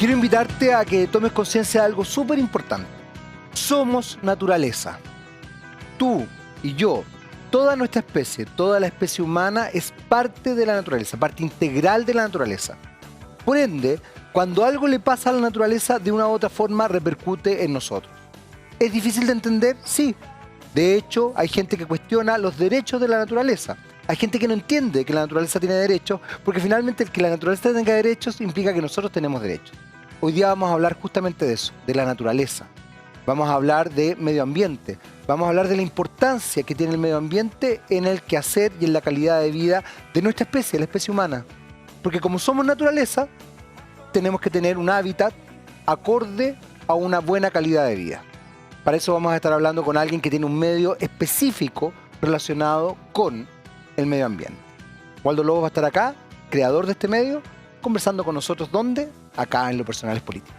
quiero invitarte a que tomes conciencia de algo súper importante. Somos naturaleza. Tú y yo, toda nuestra especie, toda la especie humana es parte de la naturaleza, parte integral de la naturaleza. Por ende, cuando algo le pasa a la naturaleza, de una u otra forma repercute en nosotros. ¿Es difícil de entender? Sí. De hecho, hay gente que cuestiona los derechos de la naturaleza. Hay gente que no entiende que la naturaleza tiene derechos, porque finalmente el que la naturaleza tenga derechos implica que nosotros tenemos derechos. Hoy día vamos a hablar justamente de eso, de la naturaleza. Vamos a hablar de medio ambiente. Vamos a hablar de la importancia que tiene el medio ambiente en el quehacer y en la calidad de vida de nuestra especie, la especie humana. Porque como somos naturaleza, tenemos que tener un hábitat acorde a una buena calidad de vida. Para eso vamos a estar hablando con alguien que tiene un medio específico relacionado con el medio ambiente. Waldo Lobos va a estar acá, creador de este medio, conversando con nosotros. ¿Dónde? Acá en Lo Personal es Político.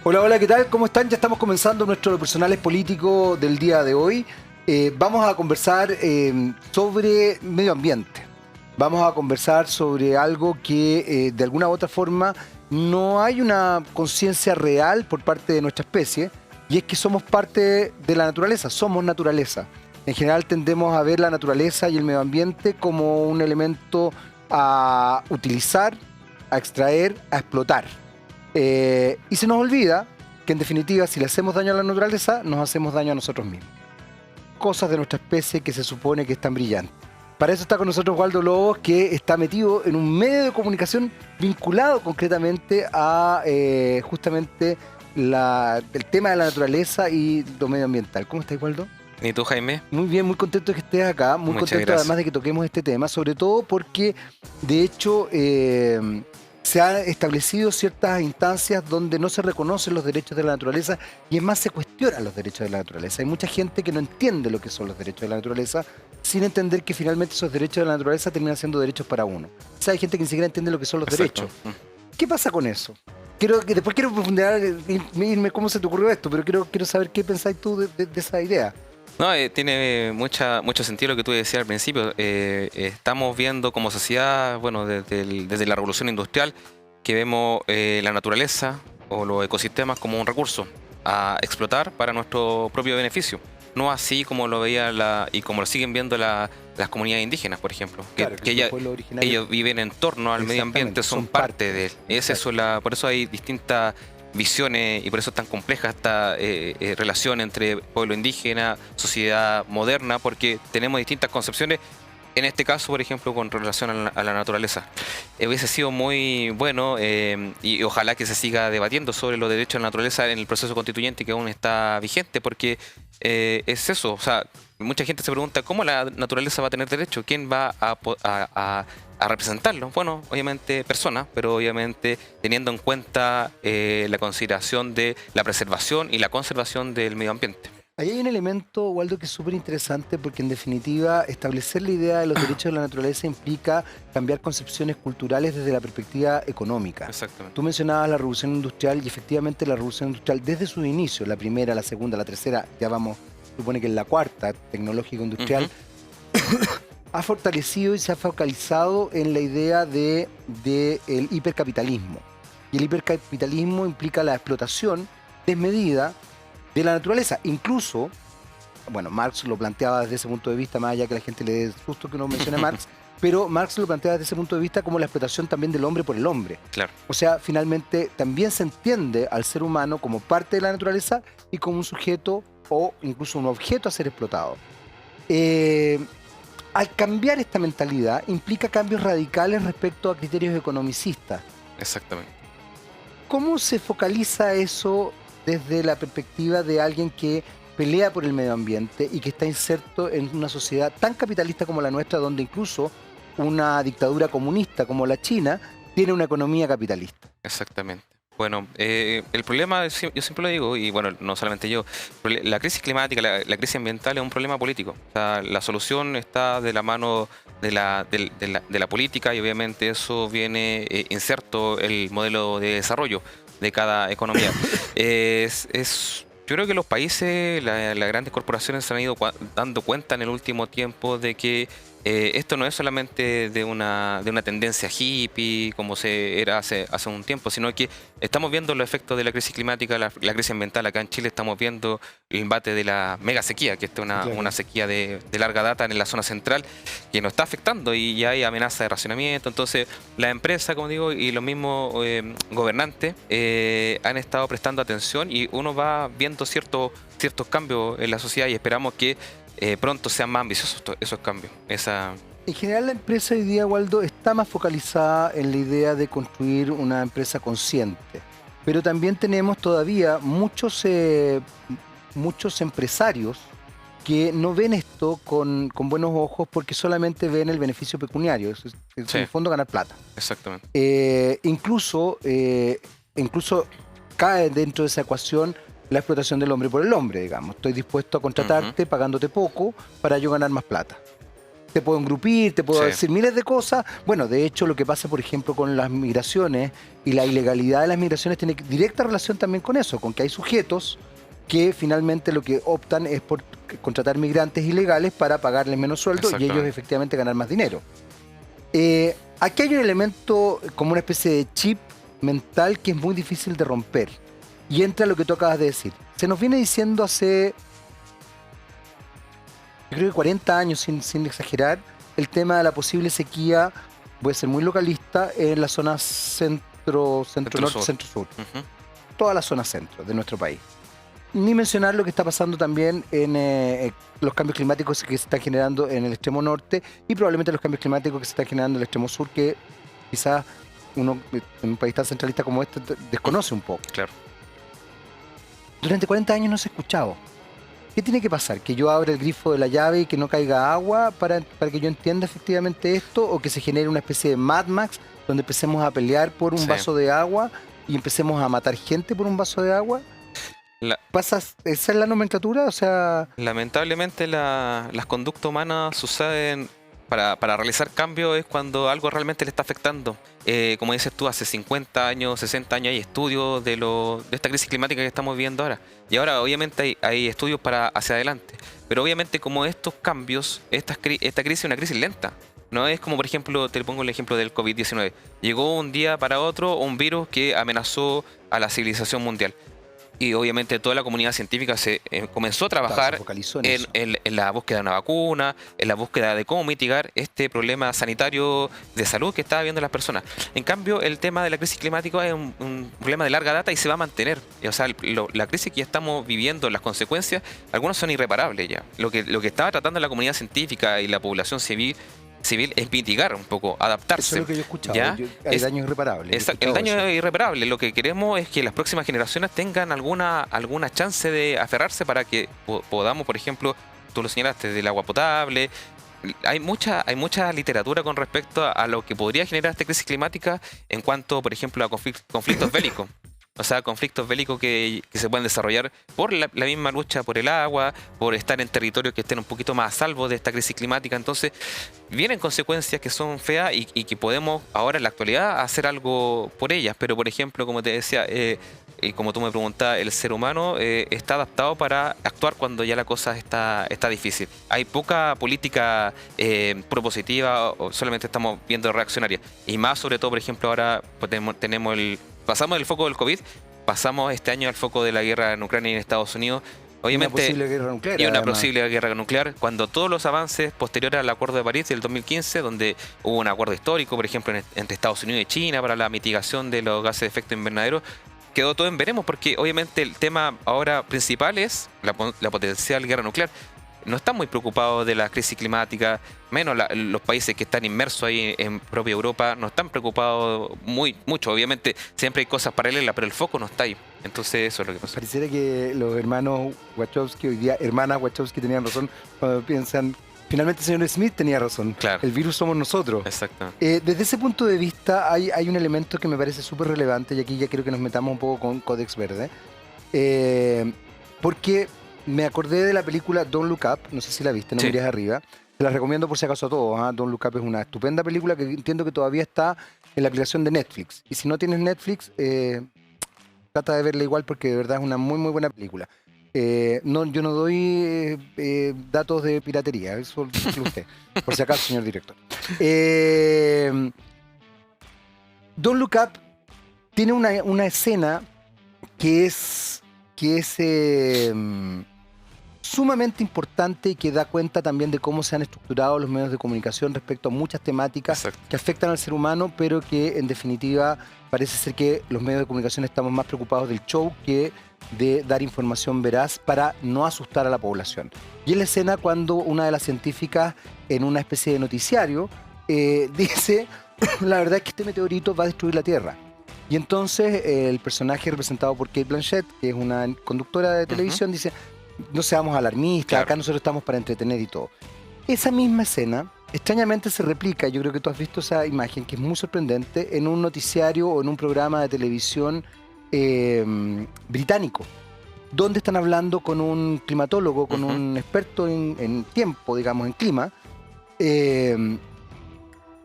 Hola, hola, ¿qué tal? ¿Cómo están? Ya estamos comenzando nuestro Lo Personal es Político del día de hoy. Vamos a conversar sobre medio ambiente. Vamos a conversar sobre algo que de alguna u otra forma no hay una conciencia real por parte de nuestra especie, y es que somos parte de la naturaleza, somos naturaleza. En general tendemos a ver la naturaleza y el medio ambiente como un elemento a utilizar, a extraer, a explotar. Y se nos olvida que en definitiva, si le hacemos daño a la naturaleza, nos hacemos daño a nosotros mismos. Cosas de nuestra especie que se supone que están brillantes. Para eso está con nosotros Waldo Lobos, que está metido en un medio de comunicación vinculado concretamente a justamente el tema de la naturaleza y lo medioambiental. ¿Cómo estás, Waldo? ¿Y tú, Jaime? Muy bien, muy contento de que estés acá, muy Muchas contento gracias. además de que toquemos este tema, sobre todo porque de hecho se han establecido ciertas instancias donde no se reconocen los derechos de la naturaleza y es más, se cuestionan los derechos de la naturaleza. Hay mucha gente que no entiende lo que son los derechos de la naturaleza sin entender que finalmente esos derechos de la naturaleza terminan siendo derechos para uno. O sea, hay gente que ni siquiera entiende lo que son los Exacto. derechos. ¿Qué pasa con eso? Después quiero profundizar, irme cómo se te ocurrió esto, pero quiero saber qué pensáis tú de esa idea. No, tiene mucho sentido lo que tú decías al principio. Estamos viendo como sociedad, bueno, desde la revolución industrial, que vemos la naturaleza o los ecosistemas como un recurso a explotar para nuestro propio beneficio. No así como lo veía y como lo siguen viendo las comunidades indígenas, por ejemplo. Claro, que ellos viven en torno al medio ambiente, son parte de él. Por eso hay distintas visiones y por eso es tan compleja esta relación entre pueblo indígena, sociedad moderna, porque tenemos distintas concepciones. En este caso, por ejemplo, con relación a la naturaleza. Hubiese sido muy bueno y ojalá que se siga debatiendo sobre los derechos de la naturaleza en el proceso constituyente que aún está vigente, porque es eso. O sea, mucha gente se pregunta cómo la naturaleza va a tener derecho, quién va a representarlo. Bueno, obviamente personas, pero obviamente teniendo en cuenta la consideración de la preservación y la conservación del medio ambiente. Ahí hay un elemento, Waldo, que es súper interesante porque en definitiva establecer la idea de los derechos de la naturaleza implica cambiar concepciones culturales desde la perspectiva económica. Exactamente. Tú mencionabas la revolución industrial y efectivamente la revolución industrial desde sus inicios, la primera, la segunda, la tercera, ya vamos, supone que en la cuarta tecnológica industrial, ha fortalecido y se ha focalizado en la idea del hipercapitalismo. Y el hipercapitalismo implica la explotación desmedida de la naturaleza. Incluso, bueno, Marx lo planteaba desde ese punto de vista, más allá que la gente le dé susto que uno mencione a Marx, pero Marx lo planteaba desde ese punto de vista como la explotación también del hombre por el hombre. Claro. O sea, finalmente también se entiende al ser humano como parte de la naturaleza y como un sujeto o incluso un objeto a ser explotado. Al cambiar esta mentalidad implica cambios radicales respecto a criterios economicistas. Exactamente. ¿Cómo se focaliza eso desde la perspectiva de alguien que pelea por el medio ambiente y que está inserto en una sociedad tan capitalista como la nuestra, donde incluso una dictadura comunista como la China tiene una economía capitalista. Exactamente. Bueno, el problema, yo siempre lo digo, y bueno, no solamente yo, la crisis climática, la crisis ambiental es un problema político. O sea, la solución está de la mano de la política y obviamente eso viene inserto el modelo de desarrollo de cada economía. Yo creo que los países, las grandes corporaciones se han ido dando cuenta en el último tiempo de que esto no es solamente de una tendencia hippie, como se era hace un tiempo, sino que estamos viendo los efectos de la crisis climática, la crisis ambiental. Acá en Chile estamos viendo el embate de la mega sequía, que esta es una sequía de larga data en la zona central, que nos está afectando y ya hay amenaza de racionamiento. Entonces, la empresa, como digo, y los mismos gobernantes han estado prestando atención y uno va viendo ciertos cambios en la sociedad y esperamos que pronto sean más ambiciosos esos cambios. En general la empresa hoy día, Waldo, está más focalizada en la idea de construir una empresa consciente. Pero también tenemos todavía muchos empresarios que no ven esto con buenos ojos porque solamente ven el beneficio pecuniario. Es en el fondo ganar plata. Exactamente. Incluso cae dentro de esa ecuación la explotación del hombre por el hombre, digamos. Estoy dispuesto a contratarte pagándote poco para yo ganar más plata. Te puedo engrupir, te puedo decir miles de cosas. Bueno, de hecho, lo que pasa, por ejemplo, con las migraciones y la ilegalidad de las migraciones tiene directa relación también con eso, con que hay sujetos que finalmente lo que optan es por contratar migrantes ilegales para pagarles menos sueldo y ellos efectivamente ganar más dinero. Aquí hay un elemento como una especie de chip mental que es muy difícil de romper. Y entra lo que tú acabas de decir. Se nos viene diciendo hace, yo creo que 40 años, sin exagerar, el tema de la posible sequía, voy a ser muy localista, en la zona centro-norte, centro-sur. Toda la zona centro de nuestro país. Ni mencionar lo que está pasando también en los cambios climáticos que se están generando en el extremo norte y probablemente los cambios climáticos que se están generando en el extremo sur, que quizás uno en un país tan centralista como este desconoce un poco. Claro. Durante 40 años no se ha escuchado. ¿Qué tiene que pasar? ¿Que yo abra el grifo de la llave y que no caiga agua para que yo entienda efectivamente esto? ¿O que se genere una especie de Mad Max donde empecemos a pelear por un vaso de agua y empecemos a matar gente por un vaso de agua? ¿Esa es la nomenclatura? O sea, lamentablemente las conductas humanas suceden para realizar cambios es cuando algo realmente le está afectando. Como dices tú, hace 50 años, 60 años hay estudios de esta crisis climática que estamos viviendo ahora. Y ahora obviamente hay estudios para hacia adelante. Pero obviamente como estos cambios, esta crisis es una crisis lenta. No es como, por ejemplo, te pongo el ejemplo del COVID-19. Llegó un día para otro un virus que amenazó a la civilización mundial. Y obviamente toda la comunidad científica se comenzó a trabajar en la búsqueda de una vacuna, en la búsqueda de cómo mitigar este problema sanitario de salud que estaba viendo las personas. En cambio, el tema de la crisis climática es un problema de larga data y se va a mantener. O sea, la crisis que ya estamos viviendo, las consecuencias, algunas son irreparables ya. Lo que estaba tratando la comunidad científica y la población civil es mitigar un poco, adaptarse. Eso es lo que yo he escuchado. Hay daños irreparables. El daño es irreparable. Lo que queremos es que las próximas generaciones tengan alguna chance de aferrarse para que podamos, por ejemplo, tú lo señalaste, del agua potable. Hay mucha literatura con respecto a lo que podría generar esta crisis climática en cuanto, por ejemplo, a conflictos bélicos. O sea, conflictos bélicos que se pueden desarrollar por la misma lucha por el agua, por estar en territorios que estén un poquito más a salvo de esta crisis climática. Entonces, vienen consecuencias que son feas y que podemos ahora en la actualidad hacer algo por ellas. Pero, por ejemplo, como te decía, y como tú me preguntabas, el ser humano está adaptado para actuar cuando ya la cosa está difícil. Hay poca política propositiva, o solamente estamos viendo reaccionaria. Y más sobre todo, por ejemplo, ahora pasamos del foco del COVID, pasamos este año al foco de la guerra en Ucrania y en Estados Unidos. Obviamente, y una posible guerra nuclear. Y una posible guerra nuclear, cuando todos los avances posteriores al Acuerdo de París del 2015, donde hubo un acuerdo histórico, por ejemplo, entre Estados Unidos y China para la mitigación de los gases de efecto invernadero, quedó todo en veremos, porque obviamente el tema ahora principal es la potencial guerra nuclear. no están muy preocupados de la crisis climática, menos los países que están inmersos ahí en propia Europa, no están preocupados mucho. Obviamente siempre hay cosas paralelas, pero el foco no está ahí. Entonces eso es lo que pasa. Pareciera que los hermanos Wachowski, hoy día hermanas Wachowski, tenían razón cuando piensan, finalmente el señor Smith tenía razón. Claro. El virus somos nosotros. Exacto. Desde ese punto de vista hay un elemento que me parece súper relevante, y aquí ya quiero que nos metamos un poco con Codex Verde, porque me acordé de la película Don't Look Up, no sé si la viste, no Sí. mires arriba. Te la recomiendo por si acaso a todos. Don't Look Up es una estupenda película que entiendo que todavía está en la aplicación de Netflix. Y si no tienes Netflix, trata de verla igual porque de verdad es una muy muy buena película. No, yo no doy datos de piratería, eso lo dice usted, por si acaso, señor director. Don't Look Up tiene una escena que es sumamente importante y que da cuenta también de cómo se han estructurado los medios de comunicación respecto a muchas temáticas Exacto. que afectan al ser humano, pero que en definitiva parece ser que los medios de comunicación estamos más preocupados del show que de dar información veraz para no asustar a la población. Y es la escena cuando una de las científicas en una especie de noticiario dice, la verdad es que este meteorito va a destruir la Tierra. Y entonces el personaje representado por Cate Blanchett, que es una conductora de televisión, dice, no seamos alarmistas, Claro. acá nosotros estamos para entretener y todo. Esa misma escena extrañamente se replica, yo creo que tú has visto esa imagen, que es muy sorprendente, en un noticiario o en un programa de televisión británico, donde están hablando con un climatólogo, con un experto en tiempo, digamos, en clima,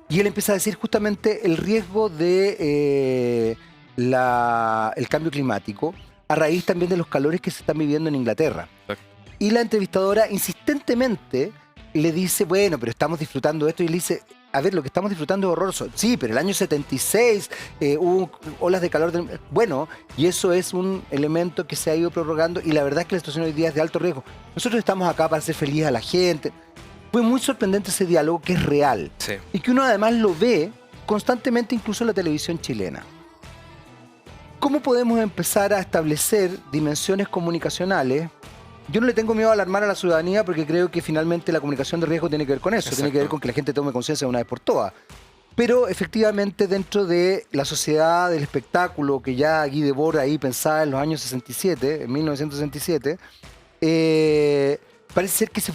y él empieza a decir justamente el riesgo de el cambio climático a raíz también de los calores que se están viviendo en Inglaterra. Exacto. Y la entrevistadora insistentemente le dice, bueno, pero estamos disfrutando de esto, y le dice, a ver, lo que estamos disfrutando es horroroso. Sí, pero el año 76 hubo olas de calor. Bueno, y eso es un elemento que se ha ido prorrogando, y la verdad es que la situación hoy día es de alto riesgo. Nosotros estamos acá para hacer feliz a la gente. Fue muy sorprendente ese diálogo, que es real. Sí. Y que uno además lo ve constantemente incluso en la televisión chilena. ¿Cómo podemos empezar a establecer dimensiones comunicacionales? Yo no le tengo miedo a alarmar a la ciudadanía, porque creo que finalmente la comunicación de riesgo tiene que ver con eso, tiene que ver con que la gente tome conciencia de una vez por todas. Pero efectivamente dentro de la sociedad del espectáculo, que ya Guy Debord ahí pensaba en los años 67, en 1967, parece ser que se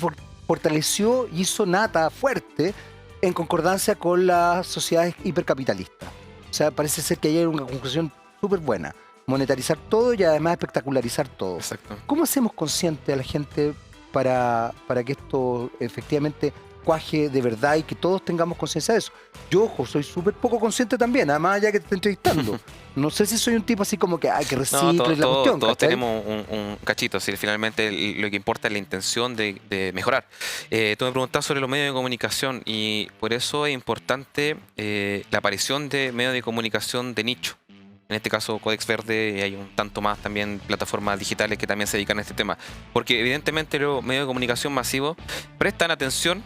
fortaleció y hizo nata fuerte en concordancia con las sociedades hipercapitalistas. O sea, parece ser que hay una conclusión súper buena. Monetarizar todo y además espectacularizar todo. Exacto. ¿Cómo hacemos consciente a la gente para que esto efectivamente cuaje de verdad y que todos tengamos conciencia de eso? Yo, ojo, soy súper poco consciente también, además ya que te estoy entrevistando. No sé si soy un tipo así como que, que recicle la cuestión. Todos ¿cachai? tenemos un cachito, si finalmente lo que importa es la intención de mejorar. Tú me preguntabas sobre los medios de comunicación, y por eso es importante la aparición de medios de comunicación de nicho. En este caso, Codex Verde, y hay un tanto más también plataformas digitales que también se dedican a este tema. Porque evidentemente los medios de comunicación masivos prestan atención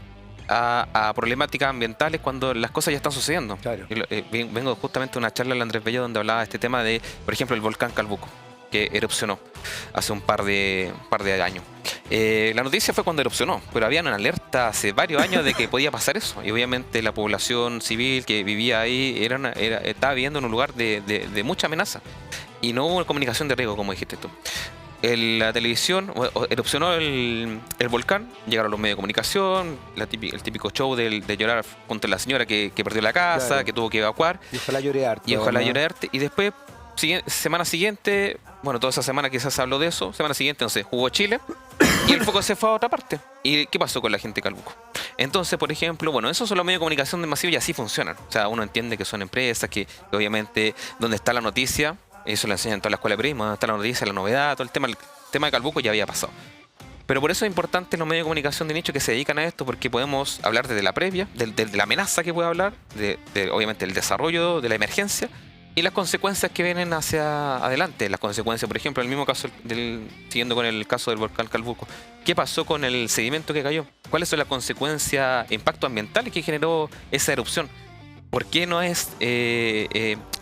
a problemáticas ambientales cuando las cosas ya están sucediendo. Claro. Vengo justamente de una charla de Andrés Bello donde hablaba de este tema de, por ejemplo, el volcán Calbuco, que erupcionó hace un par de años. La noticia fue cuando erupcionó, pero había una alerta hace varios años de que podía pasar eso. Y obviamente la población civil que vivía ahí estaba viviendo en un lugar de mucha amenaza. Y no hubo comunicación de riesgo, como dijiste tú. La televisión, erupcionó el volcán, llegaron los medios de comunicación, el típico show de llorar contra la señora que perdió la casa, Claro. que tuvo que evacuar. Y ojalá llore harto. Y ojalá ¿no? llore arte. Y después, semana siguiente, bueno, toda esa semana quizás se habló de eso. Semana siguiente, no sé, jugó Chile. Y el foco se fue a otra parte. ¿Y qué pasó con la gente de Calbuco? Entonces, por ejemplo, bueno, esos son los medios de comunicación de masivo y así funcionan. O sea, uno entiende que son empresas, que obviamente donde está la noticia, eso lo enseñan en toda la escuela de periodismo, donde está la noticia, la novedad, todo el tema de Calbuco ya había pasado. Pero por eso es importante los medios de comunicación de nicho que se dedican a esto, porque podemos hablar desde la previa, de la amenaza que puede hablar, obviamente el desarrollo, de la emergencia y las consecuencias que vienen hacia adelante. Las consecuencias, por ejemplo, en el mismo caso, siguiendo con el caso del volcán Calbuco, ¿qué pasó con el sedimento que cayó? ¿Cuáles son las consecuencias, impactos ambientales que generó esa erupción? ¿Por qué no es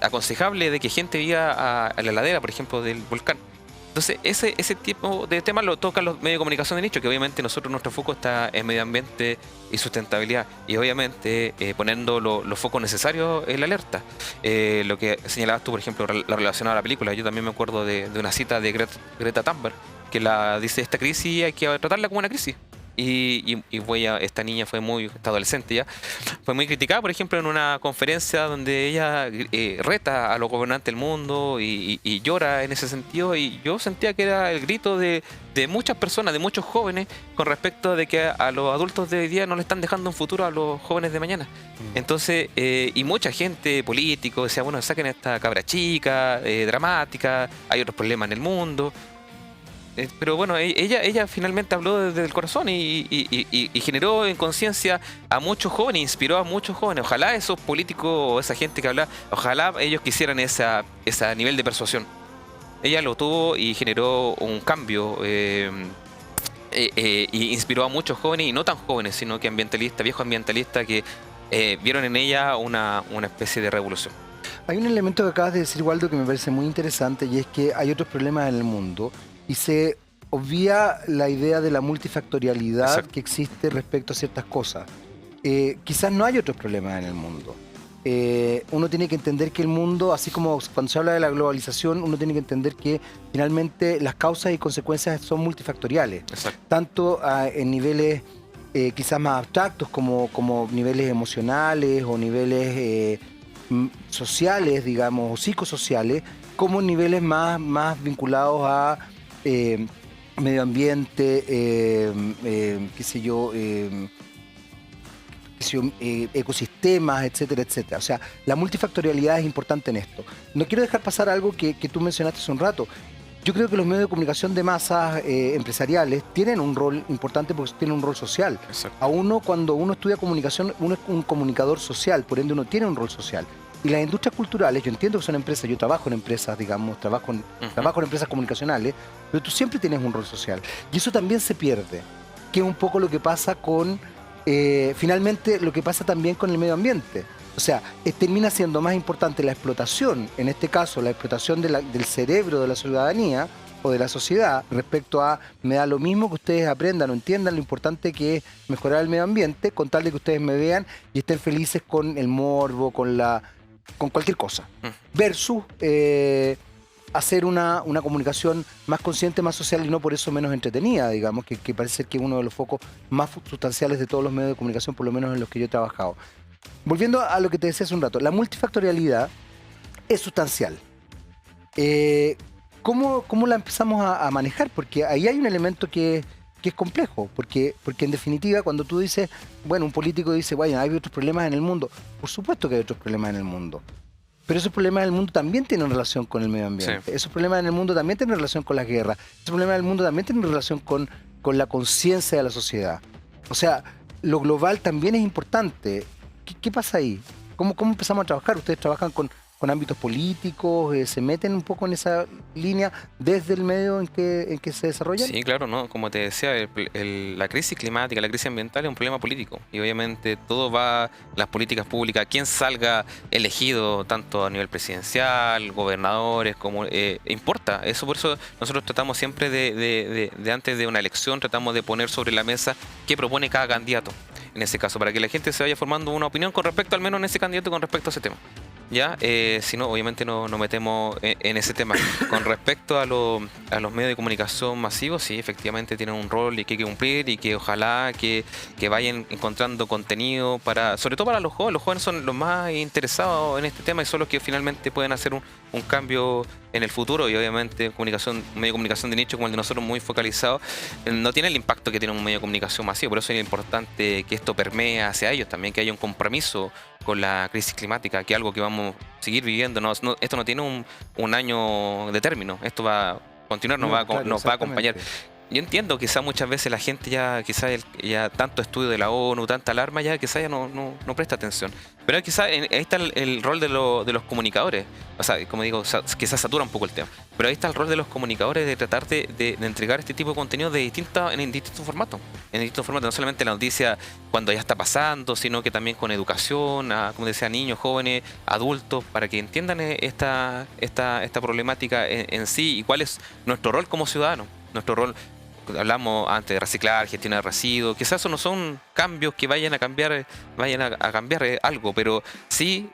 aconsejable de que gente viva a la ladera, por ejemplo, del volcán? Entonces, ese tipo de temas lo tocan los medios de comunicación de nicho, que obviamente nuestro foco está en medio ambiente y sustentabilidad, y obviamente poniendo los focos necesarios en la alerta. Lo que señalabas tú, por ejemplo, la relacionada a la película, yo también me acuerdo de una cita de Greta Thunberg, que dice, esta crisis hay que tratarla como una crisis. Esta niña esta adolescente ya, fue muy criticada, por ejemplo, en una conferencia donde ella reta a los gobernantes del mundo y llora en ese sentido, y yo sentía que era el grito de muchas personas, de muchos jóvenes, con respecto de que a los adultos de hoy día no le están dejando un futuro a los jóvenes de mañana. Entonces, y mucha gente, político, decía, bueno, saquen a esta cabra chica, dramática, hay otros problemas en el mundo. Pero bueno, ella finalmente habló desde el corazón y generó en conciencia a muchos jóvenes, inspiró a muchos jóvenes. Ojalá esos políticos, esa gente que habla, ojalá ellos quisieran ese nivel de persuasión. Ella lo tuvo y generó un cambio y inspiró a muchos jóvenes, y no tan jóvenes, sino que ambientalistas, viejos ambientalistas que vieron en ella una especie de revolución. Hay un elemento que acabas de decir, Waldo, que me parece muy interesante, y es que hay otros problemas en el mundo y se obvia la idea de la multifactorialidad. Exacto. Que existe respecto a ciertas cosas. Quizás no hay otros problemas en el mundo. Uno tiene que entender que el mundo, así como cuando se habla de la globalización, uno tiene que entender que finalmente las causas y consecuencias son multifactoriales. Exacto. Tanto en niveles quizás más abstractos como niveles emocionales o niveles sociales, digamos, o psicosociales, como en niveles más vinculados a medio ambiente, qué sé yo, ecosistemas, etcétera, etcétera. O sea, la multifactorialidad es importante en esto. No quiero dejar pasar algo que tú mencionaste hace un rato. Yo creo que los medios de comunicación de masas empresariales tienen un rol importante porque tienen un rol social. Exacto. Cuando uno estudia comunicación, uno es un comunicador social, por ende uno tiene un rol social. Y las industrias culturales, yo entiendo que son empresas, yo trabajo en empresas, digamos, trabajo en empresas comunicacionales, pero tú siempre tienes un rol social. Y eso también se pierde, que es un poco lo que pasa finalmente lo que pasa también con el medio ambiente. O sea, termina siendo más importante la explotación, en este caso la explotación del cerebro de la ciudadanía o de la sociedad, respecto a, me da lo mismo que ustedes aprendan o entiendan lo importante que es mejorar el medio ambiente, con tal de que ustedes me vean y estén felices con el morbo, con cualquier cosa. Versus hacer una comunicación más consciente, más social y no por eso menos entretenida, digamos, que parece ser que es uno de los focos más sustanciales de todos los medios de comunicación, por lo menos en los que yo he trabajado. Volviendo a lo que te decía hace un rato, la multifactorialidad es sustancial. ¿Cómo la empezamos a manejar? Porque ahí hay un elemento que es complejo, porque en definitiva cuando tú dices, bueno, un político dice, bueno, hay otros problemas en el mundo. Por supuesto que hay otros problemas en el mundo. Pero esos problemas en el mundo también tienen relación con el medio ambiente. Sí. Esos problemas en el mundo también tienen relación con las guerras. Esos problemas en el mundo también tienen relación con la conciencia de la sociedad. O sea, lo global también es importante. ¿Qué pasa ahí? ¿Cómo empezamos a trabajar? ¿Ustedes trabajan con ámbitos políticos? ¿Se meten un poco en esa línea desde el medio en que se desarrollan? Sí, claro, ¿no? Como te decía, la crisis climática, la crisis ambiental es un problema político. Y obviamente todo va, las políticas públicas, quien salga elegido tanto a nivel presidencial, gobernadores, como importa. Por eso nosotros tratamos siempre de antes de una elección, tratamos de poner sobre la mesa qué propone cada candidato. En ese caso, para que la gente se vaya formando una opinión con respecto, al menos en ese candidato, con respecto a ese tema. ¿Ya? Si no, obviamente no metemos en ese tema. Con respecto a los medios de comunicación masivos, sí, efectivamente tienen un rol y que hay que cumplir, y que ojalá que vayan encontrando contenido sobre todo para los jóvenes. Los jóvenes son los más interesados en este tema y son los que finalmente pueden hacer un cambio en el futuro. Y obviamente un medio de comunicación de nicho como el de nosotros, muy focalizado, no tiene el impacto que tiene un medio de comunicación masivo. Por eso es importante que esto permee hacia ellos también, que haya un compromiso con la crisis climática, que es algo que vamos a seguir viviendo. Esto no tiene un año de término, esto va a continuar, nos va a acompañar. yo entiendo, quizá muchas veces la gente ya tanto estudio de la ONU, tanta alarma, quizá ya no presta atención. Pero quizá ahí está el rol de los comunicadores. O sea, como digo, quizás satura un poco el tema. Pero ahí está el rol de los comunicadores de tratar de entregar este tipo de contenido en distintos formatos. En distintos formatos, no solamente la noticia cuando ya está pasando, sino que también con educación, como decía, niños, jóvenes, adultos, para que entiendan esta problemática en sí y cuál es nuestro rol como ciudadanos. Nuestro rol, hablamos antes de reciclar, gestión de residuos, quizás eso no son cambios que vayan a cambiar algo, pero sí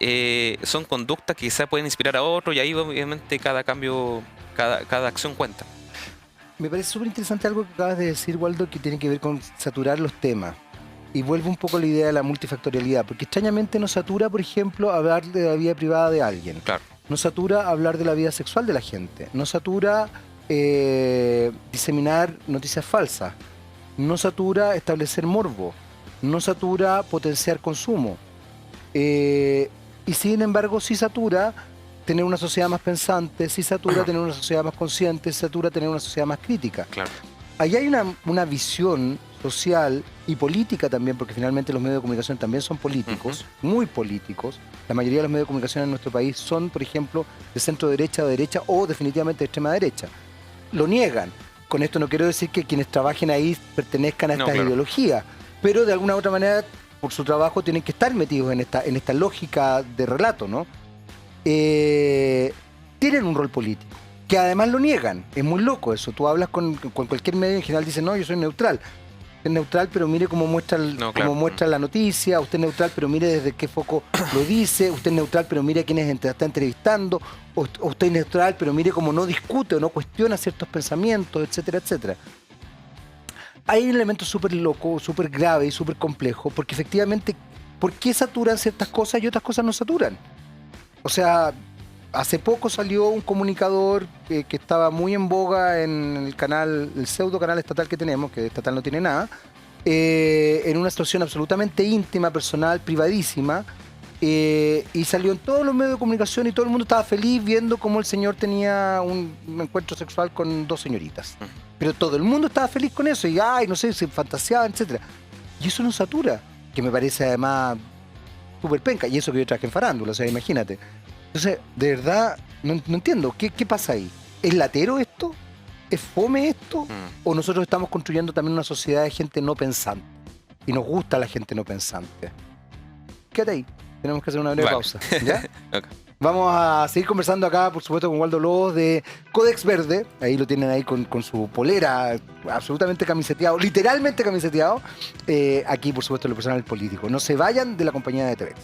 son conductas que quizás pueden inspirar a otros y ahí obviamente cada cambio, cada acción cuenta. Me parece súper interesante algo que acabas de decir, Waldo, que tiene que ver con saturar los temas. Y vuelvo un poco a la idea de la multifactorialidad, porque extrañamente nos satura, por ejemplo, hablar de la vida privada de alguien. Claro. Nos satura hablar de la vida sexual de la gente. Nos satura diseminar noticias falsas. Nos satura establecer morbo. Nos satura potenciar consumo. Y sin embargo, sí satura tener una sociedad más pensante, sí satura tener una sociedad más consciente, sí satura tener una sociedad más crítica. Claro. Ahí hay una visión social y política también, porque finalmente los medios de comunicación también son políticos, muy políticos. La mayoría de los medios de comunicación en nuestro país son, por ejemplo, de centro derecha o derecha o definitivamente de extrema derecha. Lo niegan. Con esto no quiero decir que quienes trabajen ahí pertenezcan a estas ideologías, pero de alguna u otra manera, por su trabajo, tienen que estar metidos en esta lógica de relato, ¿no? Tienen un rol político, que además lo niegan. Es muy loco eso. Tú hablas con cualquier medio, en general dicen, no, yo soy neutral. Usted es neutral, pero mire cómo muestra, cómo muestra la noticia. Usted es neutral, pero mire desde qué foco lo dice. Usted es neutral, pero mire a quienes está entrevistando. O usted es neutral, pero mire cómo no discute o no cuestiona ciertos pensamientos, etcétera, etcétera. Hay un elemento súper loco, súper grave y súper complejo, porque efectivamente, ¿por qué saturan ciertas cosas y otras cosas no saturan? O sea, hace poco salió un comunicador que estaba muy en boga en el canal, el pseudo canal estatal que tenemos, que estatal no tiene nada, en una situación absolutamente íntima, personal, privadísima, y salió en todos los medios de comunicación y todo el mundo estaba feliz viendo cómo el señor tenía un encuentro sexual con dos señoritas. Pero todo el mundo estaba feliz con eso y, ay, no sé, se fantaseaban, etc. Y eso nos satura, que me parece además súper penca, y eso que yo traje en farándula, o sea, imagínate. Entonces, de verdad, no entiendo, ¿qué pasa ahí? ¿Es latero esto? ¿Es fome esto? ¿O nosotros estamos construyendo también una sociedad de gente no pensante? Y nos gusta la gente no pensante. Quédate ahí, tenemos que hacer una breve pausa, ¿ya? Okay. Vamos a seguir conversando acá, por supuesto, con Waldo Lobos de Codex Verde. Ahí lo tienen ahí con su polera, absolutamente camiseteado, literalmente camiseteado. Aquí, por supuesto, lo personal político. No se vayan de la compañía de TVX.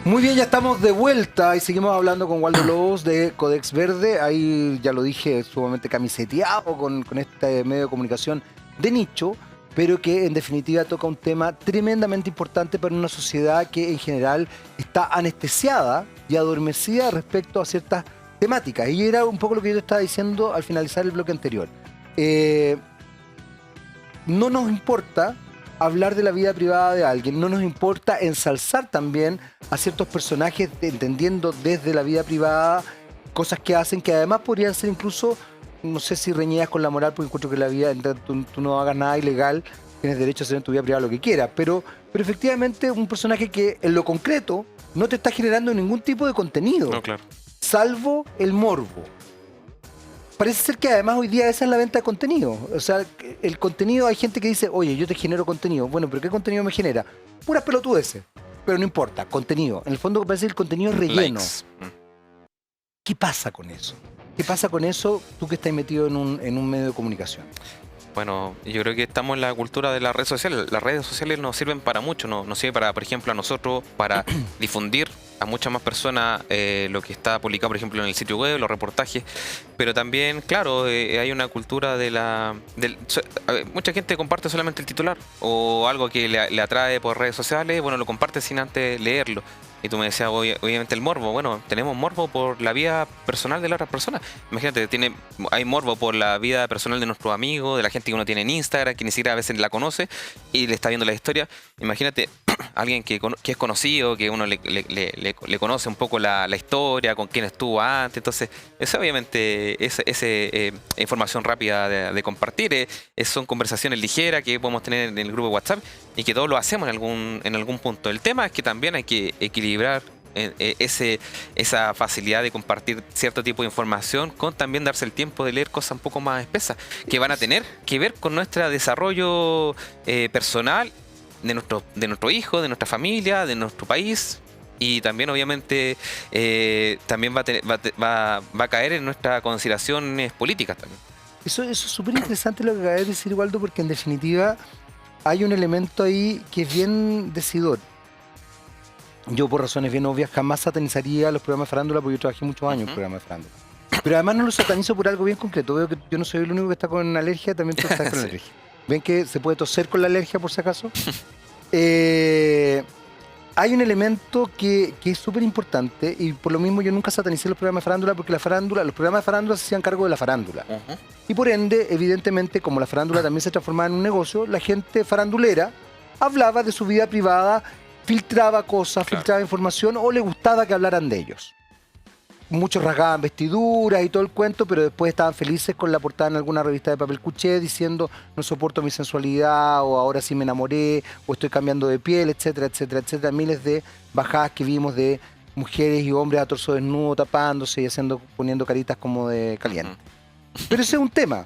Muy bien, ya estamos de vuelta y seguimos hablando con Waldo Lobos de Codex Verde. Ahí ya lo dije, sumamente camiseteado con este medio de comunicación de nicho, pero que en definitiva toca un tema tremendamente importante para una sociedad que en general está anestesiada y adormecida respecto a ciertas temáticas. Y era un poco lo que yo te estaba diciendo al finalizar el bloque anterior. No nos importa hablar de la vida privada de alguien, no nos importa ensalzar también a ciertos personajes entendiendo desde la vida privada cosas que hacen que además podrían ser incluso, no sé si reñidas con la moral, porque encuentro que la vida, tú no hagas nada ilegal, tienes derecho a hacer en tu vida privada lo que quieras, pero efectivamente un personaje que en lo concreto no te está generando ningún tipo de contenido, No, claro. salvo el morbo. Parece ser que además hoy día esa es la venta de contenido. O sea, el contenido, hay gente que dice, oye, yo te genero contenido. Bueno, pero ¿qué contenido me genera? Puras pelotudeces. Pero no importa, contenido. En el fondo parece que el contenido es relleno. ¿Qué pasa con eso? ¿Qué pasa con eso tú que estás metido en un medio de comunicación? Bueno, yo creo que estamos en la cultura de las redes sociales. Las redes sociales nos sirven para mucho, nos sirve para, por ejemplo, a nosotros, para difundir a muchas más personas lo que está publicado, por ejemplo, en el sitio web, los reportajes, pero también, claro, hay una cultura mucha gente comparte solamente el titular o algo que le atrae por redes sociales, bueno, lo comparte sin antes leerlo. Y tú me decías, obviamente, el morbo. Bueno, tenemos morbo por la vida personal de la otra persona. Imagínate, hay morbo por la vida personal de nuestros amigos, de la gente que uno tiene en Instagram, que ni siquiera a veces la conoce y le está viendo la historia. Imagínate alguien que es conocido, que uno le conoce un poco la historia, con quién estuvo antes. Entonces, eso obviamente es información rápida de compartir. Son conversaciones ligeras que podemos tener en el grupo de WhatsApp y que todos lo hacemos en algún punto. El tema es que también hay que equilibrar esa facilidad de compartir cierto tipo de información con también darse el tiempo de leer cosas un poco más espesas que van a tener que ver con nuestro desarrollo personal de nuestro hijo, de nuestra familia, de nuestro país, y también obviamente también va a caer en nuestras consideraciones políticas también. Eso es súper interesante lo que acabas de decir, Waldo, porque en definitiva hay un elemento ahí que es bien decidor. Yo, por razones bien obvias, jamás satanizaría los programas de farándula porque yo trabajé muchos años en programas de farándula. Pero además no lo satanizo por algo bien concreto. Veo que yo no soy el único que está con alergia, también tú estás con alergia. ¿Ven que se puede toser con la alergia por si acaso? Hay un elemento que es súper importante y por lo mismo yo nunca satanicé los programas de farándula porque los programas de farándula se hacían cargo de la farándula. Y por ende, evidentemente, como la farándula también se transformaba en un negocio, la gente farandulera hablaba de su vida privada, filtraba cosas, filtraba información o le gustaba que hablaran de ellos. Muchos rasgaban vestiduras y todo el cuento, pero después estaban felices con la portada en alguna revista de papel cuché diciendo no soporto mi sensualidad o ahora sí me enamoré o estoy cambiando de piel, etcétera, etcétera, etcétera. Miles de bajadas que vimos de mujeres y hombres a torso desnudo tapándose y poniendo caritas como de caliente. Pero ese es un tema.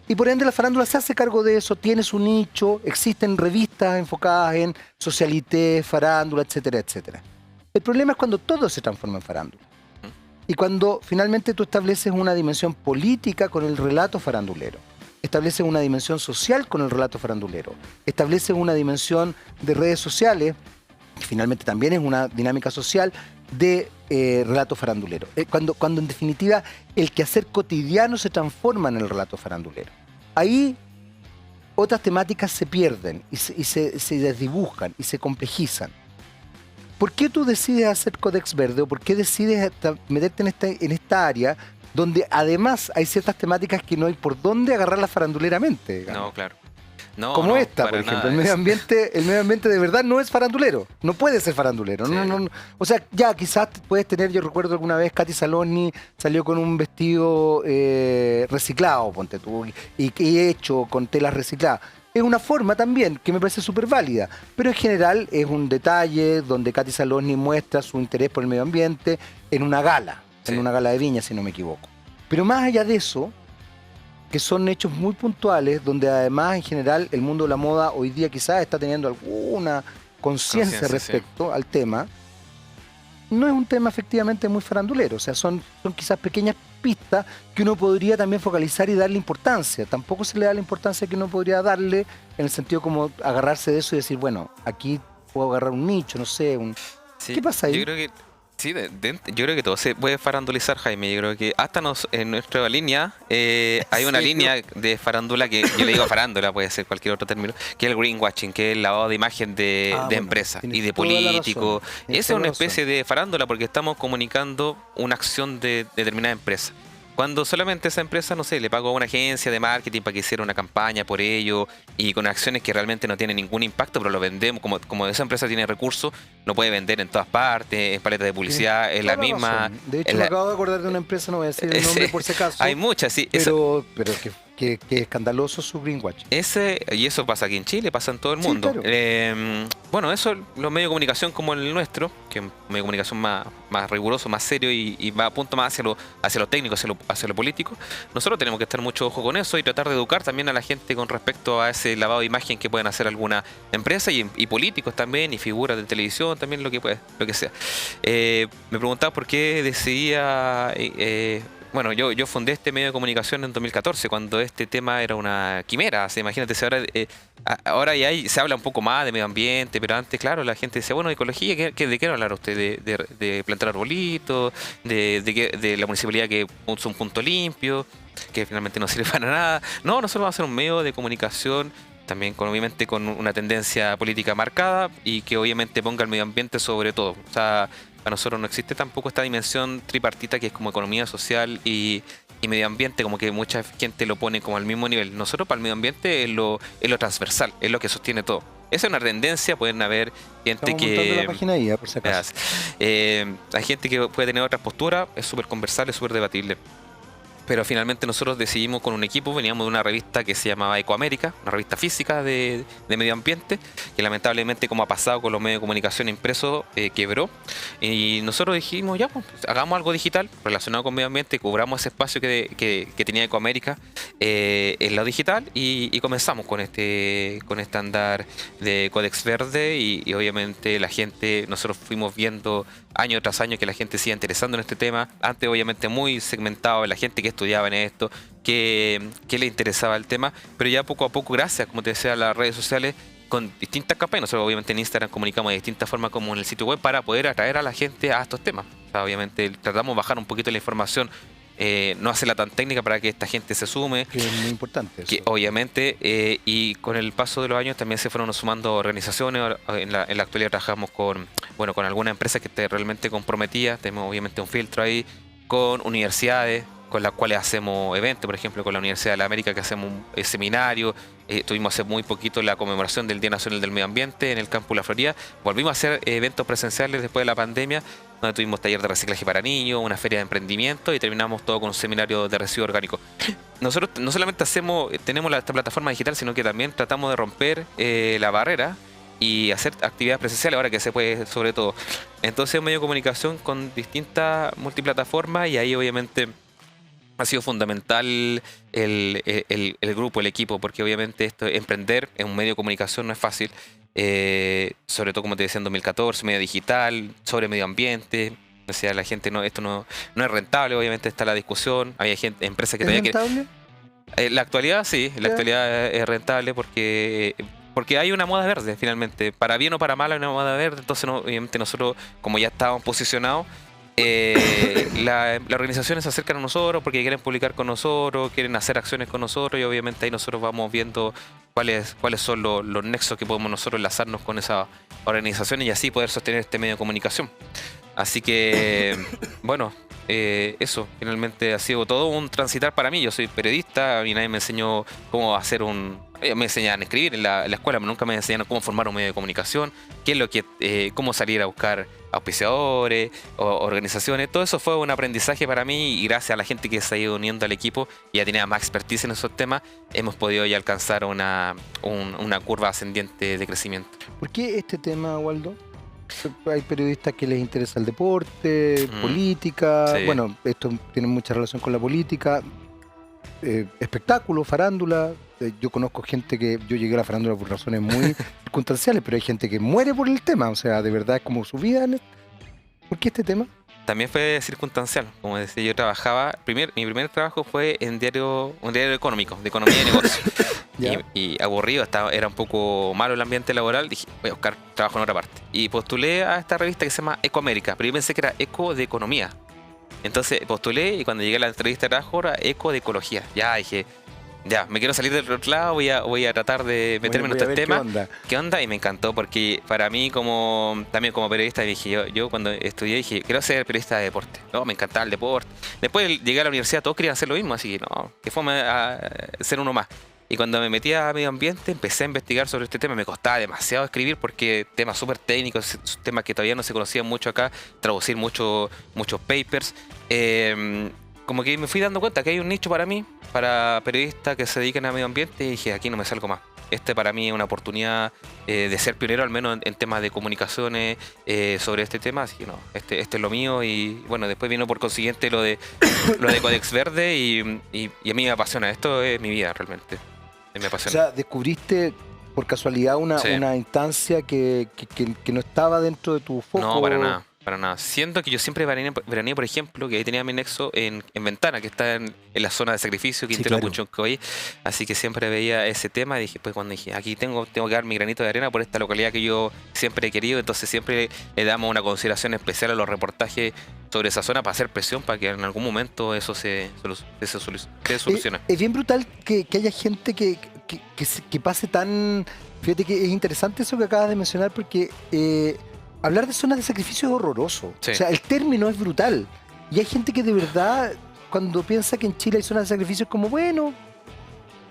Y por ende la farándula se hace cargo de eso, tiene su nicho, existen revistas enfocadas en socialité, farándula, etcétera, etcétera. El problema es cuando todo se transforma en farándula. Y cuando finalmente tú estableces una dimensión política con el relato farandulero, estableces una dimensión social con el relato farandulero, estableces una dimensión de redes sociales, que finalmente también es una dinámica social, de relato farandulero. Cuando en definitiva el quehacer cotidiano se transforma en el relato farandulero. Ahí otras temáticas se pierden y se desdibujan y se complejizan. ¿Por qué tú decides hacer Codex Verde o por qué decides meterte en esta área donde además hay ciertas temáticas que no hay por dónde agarrarlas faranduleramente? Digamos? No, claro. No, como no, esta, por ejemplo. El medio nada, ambiente de verdad no es farandulero. No puede ser farandulero. Sí. No. O sea, ya quizás puedes tener, yo recuerdo alguna vez Katy Saloni salió con un vestido reciclado, ponte tú, y hecho con telas recicladas. Es una forma también que me parece súper válida, pero en general es un detalle donde Katy Saloni muestra su interés por el medio ambiente en una gala, Sí. en una gala de Viña, si no me equivoco. Pero más allá de eso, que son hechos muy puntuales, donde además en general el mundo de la moda hoy día quizás está teniendo alguna conciencia respecto al tema, no es un tema efectivamente muy farandulero, o sea, son quizás pequeñas pistas que uno podría también focalizar y darle importancia. Tampoco se le da la importancia que uno podría darle en el sentido como agarrarse de eso y decir, bueno, aquí puedo agarrar un nicho, no sé, Sí, ¿qué pasa ahí? Yo creo que sí, yo creo que todo se puede farandulizar, Jaime. Yo creo que hasta en nuestra línea hay una línea de farándula que yo le digo farándula, puede ser cualquier otro término, que es el greenwashing, que es el lavado de imagen de bueno, empresas y tienes de toda la razón, políticos. tienes Esa es toda una la especie de farándula porque estamos comunicando una acción de determinada empresa. Cuando solamente esa empresa, no sé, le pagó a una agencia de marketing para que hiciera una campaña por ello y con acciones que realmente no tienen ningún impacto, pero lo vendemos, como esa empresa tiene recursos, lo puede vender en todas partes, en paletas de publicidad, en la Toda misma... razón. De hecho, en me la- acabo de acordar de una empresa, no voy a decir el nombre por si acaso, Hay muchas, sí. pero que escandaloso su greenwashing. Y eso pasa aquí en Chile, pasa en todo el Sí, mundo. claro. Bueno, eso los medios de comunicación como el nuestro, que es un medio de comunicación más riguroso, más serio y va a punto más hacia lo técnico, hacia lo político, nosotros tenemos que estar mucho ojo con eso y tratar de educar también a la gente con respecto a ese lavado de imagen que pueden hacer alguna empresa y políticos también y figuras de televisión también, lo que sea. Me preguntaba por qué decidía... Bueno, yo fundé este medio de comunicación en 2014, cuando este tema era una quimera. O sea, imagínate, ahora se habla un poco más de medio ambiente, pero antes, claro, la gente decía, bueno, ecología, ¿de qué van a hablar usted? ¿De plantar arbolitos? ¿De la municipalidad que puso un punto limpio? Que finalmente no sirve para nada. No, nosotros vamos a hacer un medio de comunicación también obviamente con una tendencia política marcada y que obviamente ponga el medio ambiente sobre todo. O sea, para nosotros no existe tampoco esta dimensión tripartita que es como economía social y medio ambiente, como que mucha gente lo pone como al mismo nivel. Nosotros para el medio ambiente es lo transversal, es lo que sostiene todo. Esa es una tendencia, pueden haber gente Estamos montando la que... página ahí, por si acaso. hay gente que puede tener otras posturas, es súper conversable, súper debatible. Pero finalmente nosotros decidimos con un equipo, veníamos de una revista que se llamaba Ecoamérica, una revista física de medio ambiente, que lamentablemente, como ha pasado con los medios de comunicación impresos, quebró. Y nosotros dijimos, ya, pues, hagamos algo digital relacionado con medio ambiente, cubramos ese espacio que tenía Ecoamérica en lo digital y comenzamos con este andar de Codex Verde y obviamente la gente, nosotros fuimos viendo año tras año que la gente sigue interesando en este tema. Antes obviamente muy segmentado en la gente que estudiaba en esto, que le interesaba el tema, pero ya poco a poco, gracias, como te decía, a las redes sociales, con distintas campañas, nosotros obviamente en Instagram comunicamos de distintas formas como en el sitio web para poder atraer a la gente a estos temas. O sea, obviamente tratamos de bajar un poquito la información, no hacerla tan técnica para que esta gente se sume. Que es muy importante eso. Que obviamente, y con el paso de los años también se fueron sumando organizaciones. En la actualidad trabajamos con alguna empresa que esté realmente comprometida. Tenemos obviamente un filtro ahí con universidades con las cuales hacemos eventos, por ejemplo con la Universidad de la América, que hacemos un seminario. Tuvimos hace muy poquito la conmemoración del Día Nacional del Medio Ambiente en el campus La Florida. Volvimos a hacer eventos presenciales después de la pandemia, donde tuvimos taller de reciclaje para niños, una feria de emprendimiento y terminamos todo con un seminario de residuos orgánicos. Nosotros no solamente tenemos esta plataforma digital, sino que también tratamos de romper la barrera y hacer actividades presenciales ahora que se puede, sobre todo. Entonces, un medio de comunicación con distintas multiplataformas, y ahí obviamente ha sido fundamental el grupo, el equipo, porque obviamente emprender en un medio de comunicación no es fácil, sobre todo como te decía en 2014, medio digital, sobre medio ambiente. O sea, la gente esto no es rentable, obviamente está la discusión, hay empresas que ¿Es todavía rentable? la actualidad sí, la actualidad es rentable porque hay una moda verde finalmente, para bien o para mal hay una moda verde. Entonces obviamente nosotros, como ya estábamos posicionados, las organizaciones se acercan a nosotros porque quieren publicar con nosotros, quieren hacer acciones con nosotros, y obviamente ahí nosotros vamos viendo cuáles son los nexos que podemos nosotros enlazarnos con esas organizaciones y así poder sostener este medio de comunicación. Así que, bueno, eso finalmente ha sido todo un transitar para mí. Yo soy periodista y nadie me enseñó cómo hacer me enseñaban a escribir en la escuela, pero nunca me enseñaron cómo formar un medio de comunicación, cómo salir a buscar auspiciadores o organizaciones. Todo eso fue un aprendizaje para mí, y gracias a la gente que se ha ido uniendo al equipo y ya tenía más expertise en esos temas, hemos podido ya alcanzar una curva ascendiente de crecimiento. ¿Por qué este tema, Waldo? Hay periodistas que les interesa el deporte, política. Sí. Bueno, esto tiene mucha relación con la política. Espectáculo, farándula. Yo conozco gente yo llegué a la farándula por razones muy circunstanciales, pero hay gente que muere por el tema. O sea, de verdad es como su vida. ¿Por qué este tema? También fue circunstancial. Como decía, yo trabajaba, mi primer trabajo fue en un diario económico, de economía y negocios. y aburrido, era un poco malo el ambiente laboral. Dije, voy a buscar trabajo en otra parte. Y postulé a esta revista que se llama Ecoamérica, pero yo pensé que era Eco de Economía. Entonces postulé, y cuando llegué a la entrevista de trabajo era Eco de Ecología. Ya dije, ya, me quiero salir del otro lado, voy a tratar de meterme en este tema. ¿Qué onda? Y me encantó, porque para mí, también como periodista, dije, yo cuando estudié dije, quiero ser periodista de deporte. No, me encantaba el deporte. Después llegué a la universidad, todos querían hacer lo mismo, así que no, que fue a ser uno más. Y cuando me metí a medio ambiente, empecé a investigar sobre este tema. Me costaba demasiado escribir porque temas súper técnicos, temas que todavía no se conocían mucho acá, traducir muchos papers. Como que me fui dando cuenta que hay un nicho para mí, para periodistas que se dedican a medio ambiente, y dije, aquí no me salgo más. Para mí es una oportunidad de ser pionero, al menos en temas de comunicaciones sobre este tema. Así que no, este es lo mío. Y bueno, después vino por consiguiente lo de Codex Verde, y a mí me apasiona. Esto es mi vida realmente. Me apasiona. O sea, descubriste por casualidad una instancia que no estaba dentro de tu foco. No, para nada. Para nada. Siento que yo siempre veraneé, por ejemplo, que ahí tenía mi nexo en Ventana, que está en la zona de sacrificio, Quintero, Puchoncoy. Así que siempre veía ese tema y dije, pues cuando dije, aquí tengo que dar mi granito de arena por esta localidad que yo siempre he querido. Entonces siempre le damos una consideración especial a los reportajes sobre esa zona para hacer presión para que en algún momento eso se solucione. Es bien brutal que haya gente que pase tan... Fíjate que es interesante eso que acabas de mencionar, porque... hablar de zonas de sacrificio es horroroso. Sí. O sea, el término es brutal. Y hay gente que de verdad, cuando piensa que en Chile hay zonas de sacrificio, es como, bueno,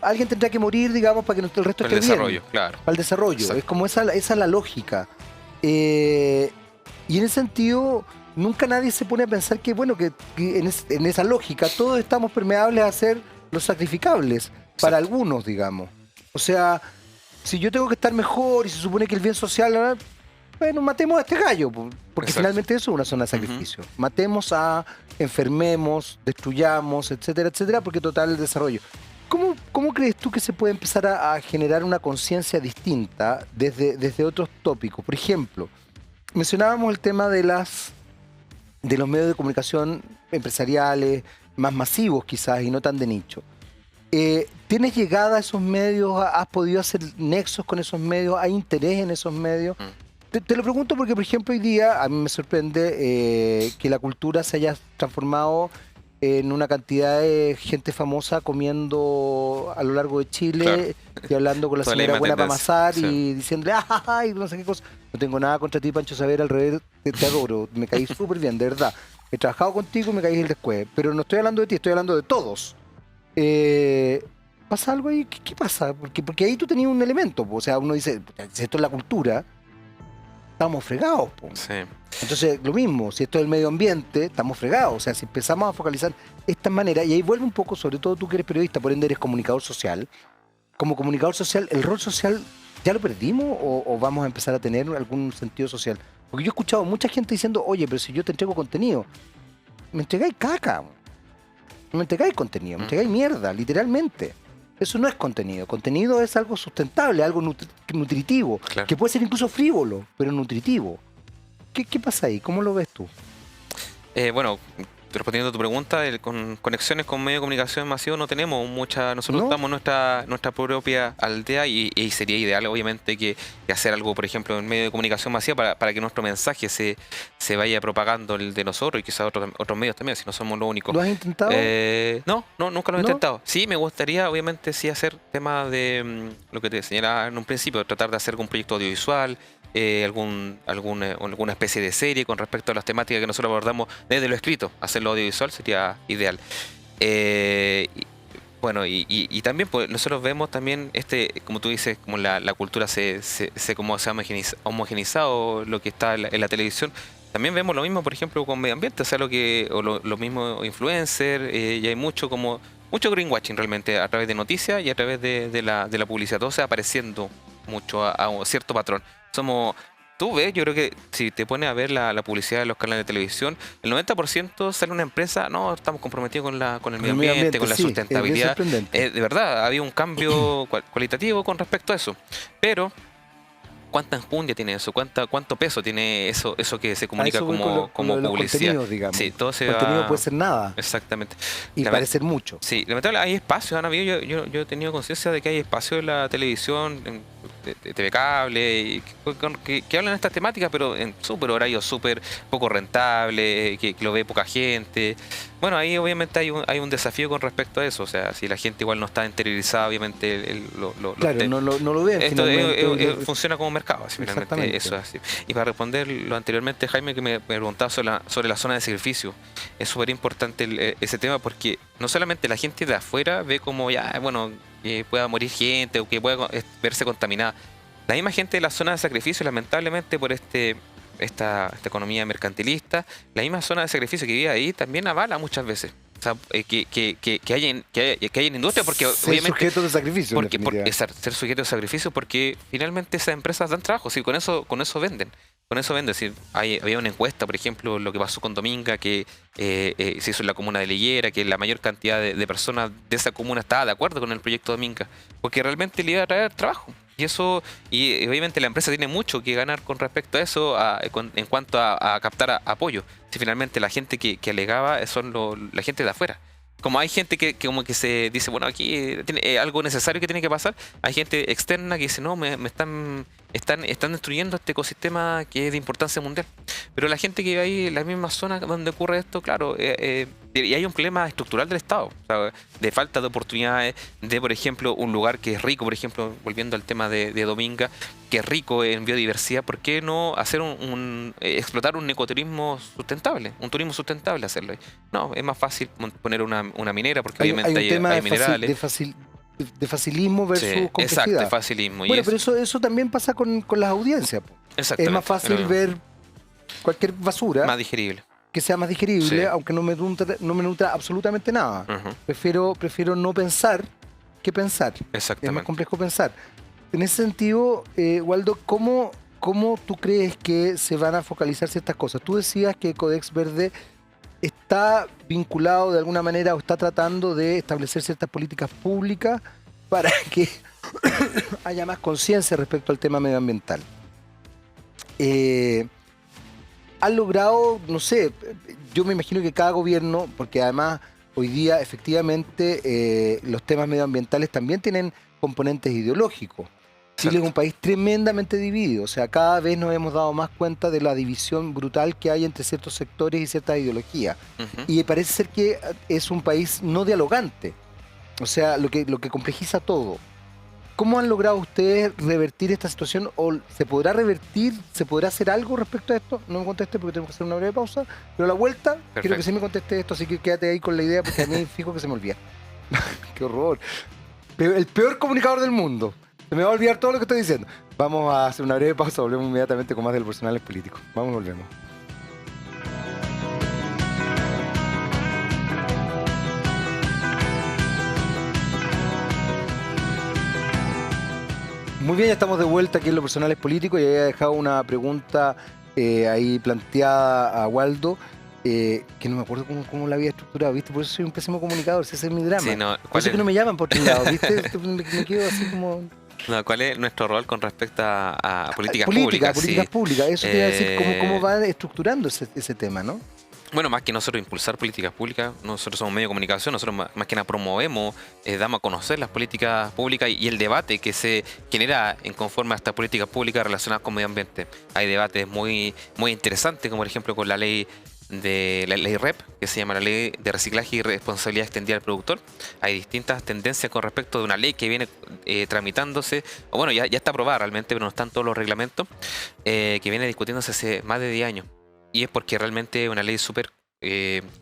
alguien tendrá que morir, digamos, para que el resto Para esté el desarrollo, bien. claro. Para el desarrollo. Exacto. Es como esa es la lógica. Y en ese sentido, nunca nadie se pone a pensar que, bueno, que en esa lógica todos estamos permeables a ser los sacrificables, para Exacto. algunos, digamos. O sea, si yo tengo que estar mejor y se supone que el bien social, ¿verdad? Bueno, matemos a este gallo, porque Exacto. finalmente eso es una zona de sacrificio. Matemos enfermemos, destruyamos, etcétera, etcétera, porque total el desarrollo. ¿Cómo crees tú que se puede empezar a generar una conciencia distinta desde otros tópicos? Por ejemplo, mencionábamos el tema de los medios de comunicación empresariales, más masivos quizás y no tan de nicho. ¿Tienes llegada a esos medios? ¿Has podido hacer nexos con esos medios? ¿Hay interés en esos medios? Te lo pregunto porque, por ejemplo, hoy día a mí me sorprende que la cultura se haya transformado en una cantidad de gente famosa comiendo a lo largo de Chile, Claro. y hablando con la Toda la señora misma buena para tendencia. amasar Sí. y diciéndole, ¡ah, y no sé qué cosa! No tengo nada contra ti, Pancho Saavedra, al revés, te adoro, me caí súper bien, de verdad. He trabajado contigo y me caí el después, pero no estoy hablando de ti, estoy hablando de todos. ¿Pasa algo ahí? ¿Qué pasa? Porque ahí tú tenías un elemento, po. O sea, uno dice, si esto es la cultura, estamos fregados, po. Sí. Entonces, lo mismo, si esto es el medio ambiente, estamos fregados. O sea, si empezamos a focalizar esta manera, y ahí vuelve un poco, sobre todo tú que eres periodista, por ende eres comunicador social. Como comunicador social, ¿el rol social ya lo perdimos o vamos a empezar a tener algún sentido social? Porque yo he escuchado mucha gente diciendo, oye, pero si yo te entrego contenido, me entregáis caca, no me entregáis contenido, me entregáis mierda, literalmente. Eso no es contenido. Contenido es algo sustentable, algo nutritivo, Claro. que puede ser incluso frívolo, pero nutritivo. ¿Qué pasa ahí? ¿Cómo lo ves tú? Bueno, respondiendo a tu pregunta, con conexiones con medios de comunicación masivos no tenemos mucha. Nosotros ¿No? damos nuestra propia aldea y sería ideal, obviamente, que hacer algo, por ejemplo, en medio de comunicación masiva para que nuestro mensaje se vaya propagando el de nosotros y quizás otros medios también, si no somos los únicos. ¿Lo has intentado? No, nunca lo he ¿No? intentado. Sí, me gustaría, obviamente, sí hacer temas de lo que te señalaba en un principio, tratar de hacer algún proyecto audiovisual, alguna especie de serie con respecto a las temáticas que nosotros abordamos desde lo escrito. Hacerlo audiovisual sería ideal. Bueno, y también pues, nosotros vemos también, como tú dices, como la cultura como se ha homogenizado lo que está en la televisión. También vemos lo mismo, por ejemplo, con medio ambiente, o sea, los mismos influencers, y hay mucho greenwashing realmente a través de noticias y a través de la publicidad. Todo se va apareciendo mucho a un cierto patrón. Tú ves, yo creo que si te pones a ver la publicidad de los canales de televisión, el 90% sale una empresa, no, estamos comprometidos con el medio ambiente, con la sí, sustentabilidad. es bien sorprendente. De verdad, había un cambio cualitativo con respecto a eso. Pero ¿cuánta enjundia tiene eso? ¿Cuánto peso tiene eso que se comunica A eso voy con como los publicidad? contenidos, digamos. Sí, todo se Contenido va... puede ser nada Exactamente. y Lament- parecer mucho. Sí, lamentablemente hay espacios, han habido, yo he tenido conciencia de que hay espacios en la televisión, de TV cable, y que hablan de estas temáticas, pero en súper horarios súper poco rentables, que lo ve poca gente. Bueno, ahí obviamente hay un desafío con respecto a eso, o sea, si la gente igual no está interiorizada, obviamente Claro, no lo ven esto finalmente. funciona como mercado, así, finalmente, Exactamente. eso es así. Y para responder lo anteriormente, Jaime, que me preguntaba sobre la zona de sacrificio, es súper importante ese tema porque no solamente la gente de afuera ve como ya, bueno, que pueda morir gente o que pueda verse contaminada. La misma gente de la zona de sacrificio, lamentablemente por esta economía mercantilista, la misma zona de sacrificio que vive ahí también avala muchas veces. O sea, que haya industria porque Ser obviamente sujetos de sacrificio, en definitiva. ser sujeto de sacrificio porque finalmente esas empresas dan trabajo, sí, con eso venden. Con eso venden. Es decir, había una encuesta, por ejemplo, lo que pasó con Dominga, que se hizo en la comuna de Liguera, que la mayor cantidad de personas de esa comuna estaba de acuerdo con el proyecto Dominga, porque realmente le iba a traer trabajo. Y obviamente la empresa tiene mucho que ganar con respecto a eso, en cuanto a captar apoyo. Si finalmente la gente que alegaba son la gente de afuera. Como hay gente que como que se dice, bueno, aquí tiene algo necesario que tiene que pasar, hay gente externa que dice, no, me están destruyendo este ecosistema que es de importancia mundial. Pero la gente que vive ahí en la misma zona donde ocurre esto, claro, y hay un problema estructural del Estado, o sea, de falta de oportunidades, de, por ejemplo, un lugar que es rico, por ejemplo, volviendo al tema de Dominga, que es rico en biodiversidad, ¿por qué no hacer explotar un ecoturismo sustentable, un turismo sustentable hacerlo ahí? No, es más fácil poner una minera, porque Hay obviamente un tema hay minerales. de facilismo versus Sí, complejidad. exacto, de facilismo. Bueno, pero eso también pasa con las audiencias. Po. Es más fácil ver cualquier basura más digerible. que sea más digerible, aunque no me nutra absolutamente nada. Prefiero no pensar que pensar. Exactamente. Es más complejo pensar. En ese sentido, Waldo, ¿cómo tú crees que se van a focalizar ciertas cosas? Tú decías que Codex Verde está vinculado de alguna manera o está tratando de establecer ciertas políticas públicas para que haya más conciencia respecto al tema medioambiental. ¿Han logrado, no sé, yo me imagino que cada gobierno, porque además hoy día efectivamente los temas medioambientales también tienen componentes ideológicos? Chile es un país tremendamente dividido, o sea, cada vez nos hemos dado más cuenta de la división brutal que hay entre ciertos sectores y ciertas ideologías. Y parece ser que es un país no dialogante, o sea, lo que complejiza todo. ¿Cómo han logrado ustedes revertir esta situación? ¿O se podrá revertir? ¿Se podrá hacer algo respecto a esto? No me conteste porque tengo que hacer una breve pausa, pero a la vuelta quiero que sí me conteste esto, así que quédate ahí con la idea porque a mí fijo que se me olvida. ¡Qué horror! El peor comunicador del mundo. Se me va a olvidar todo lo que estoy diciendo. Vamos a hacer una breve pausa, volvemos inmediatamente con más de los personales políticos. Vamos y volvemos. Muy bien, ya estamos de vuelta aquí en Los Personales Políticos y había dejado una pregunta ahí planteada a Waldo, que no me acuerdo cómo la había estructurado, ¿viste? Por eso soy un pésimo comunicador, ese es mi drama. Sí, no, por eso es que no me llaman por otro lado, ¿viste? me quedo así como... No, ¿cuál es nuestro rol con respecto a políticas públicas? Políticas públicas, eso te iba a decir, cómo va estructurando ese tema, ¿no? Bueno, más que nosotros impulsar políticas públicas, nosotros somos medio de comunicación, nosotros más que nada promovemos, damos a conocer las políticas públicas y el debate que se genera en conforme a estas políticas públicas relacionadas con medio ambiente. Hay debates muy interesantes, como por ejemplo con la ley REP, que se llama la Ley de Reciclaje y Responsabilidad Extendida al Productor. Hay distintas tendencias con respecto de una ley que viene tramitándose, o bueno, ya está aprobada realmente, pero no están todos los reglamentos, que viene discutiéndose hace más de 10 años. Y es porque realmente es una ley súper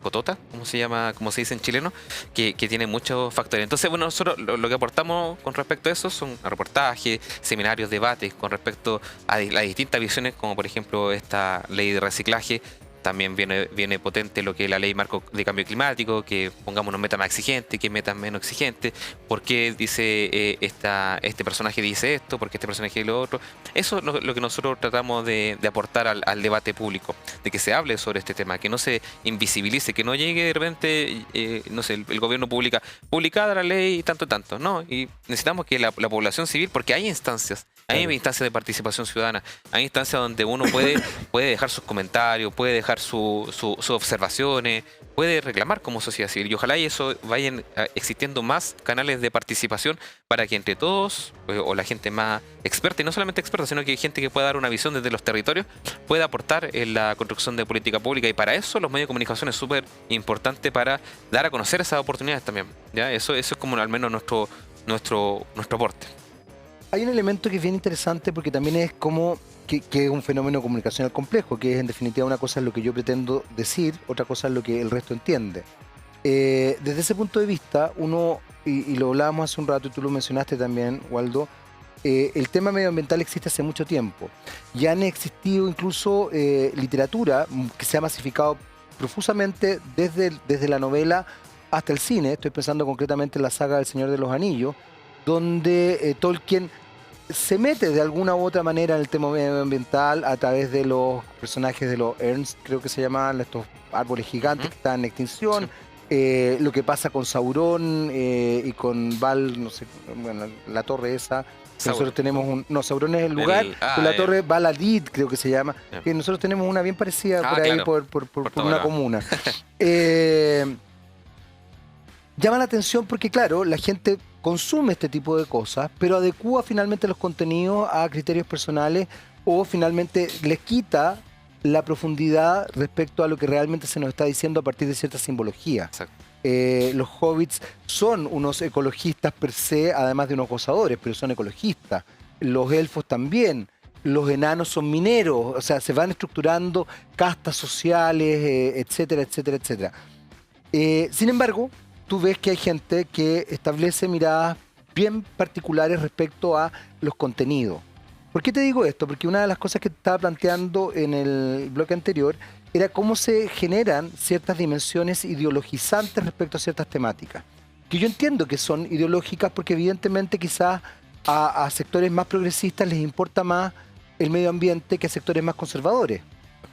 cotota, como se dice en chileno, que tiene muchos factores. Entonces, bueno, nosotros lo que aportamos con respecto a eso son reportajes, seminarios, debates con respecto a las distintas visiones, como por ejemplo esta ley de reciclaje. También viene potente lo que es la ley marco de cambio climático, que pongamos una meta más exigente, que metas menos exigentes. ¿Por qué dice este personaje dice esto? ¿Por qué este personaje dice lo otro? Eso es lo que nosotros tratamos de aportar al debate público, de que se hable sobre este tema, que no se invisibilice, que no llegue de repente, no sé, el gobierno publicada la ley tanto, no. Y necesitamos que la población civil, porque hay instancias. Hay instancias de participación ciudadana, hay instancias donde uno puede dejar sus comentarios, puede dejar sus observaciones, puede reclamar como sociedad civil. Y ojalá y eso vayan existiendo más canales de participación para que entre todos, o la gente más experta, y no solamente experta, sino que hay gente que pueda dar una visión desde los territorios, pueda aportar en la construcción de política pública. Y para eso los medios de comunicación es súper importante para dar a conocer esas oportunidades también. ¿Ya? Eso es como al menos nuestro aporte. Hay un elemento que es bien interesante porque también es como que es un fenómeno comunicacional complejo, que es en definitiva una cosa es lo que yo pretendo decir, otra cosa es lo que el resto entiende. Desde ese punto de vista, uno, y lo hablábamos hace un rato y tú lo mencionaste también, Waldo, el tema medioambiental existe hace mucho tiempo. Ya han existido incluso literatura que se ha masificado profusamente desde la novela hasta el cine. Estoy pensando concretamente en la saga del Señor de los Anillos, donde Tolkien se mete de alguna u otra manera en el tema medioambiental a través de los personajes de los Ernst, creo que se llaman, estos árboles gigantes que están en extinción, lo que pasa con Sauron y con Val, no sé, bueno, la torre esa, que nosotros tenemos no, Sauron es el lugar, la torre Val-Adid creo que se llama, que nosotros tenemos una bien parecida por ahí, claro, por una comuna. Llama la atención porque, claro, la gente consume este tipo de cosas, pero adecúa finalmente los contenidos a criterios personales o finalmente les quita la profundidad respecto a lo que realmente se nos está diciendo a partir de cierta simbología. Los hobbits son unos ecologistas per se, además de unos gozadores, pero son ecologistas. Los elfos también. Los enanos son mineros, o sea, se van estructurando castas sociales, etcétera, etcétera, etcétera. Sin embargo, tú ves que hay gente que establece miradas bien particulares respecto a los contenidos. ¿Por qué te digo esto? Porque una de las cosas que estaba planteando en el bloque anterior era cómo se generan ciertas dimensiones ideologizantes respecto a ciertas temáticas. Que yo entiendo que son ideológicas porque evidentemente quizás a sectores más progresistas les importa más el medio ambiente que a sectores más conservadores.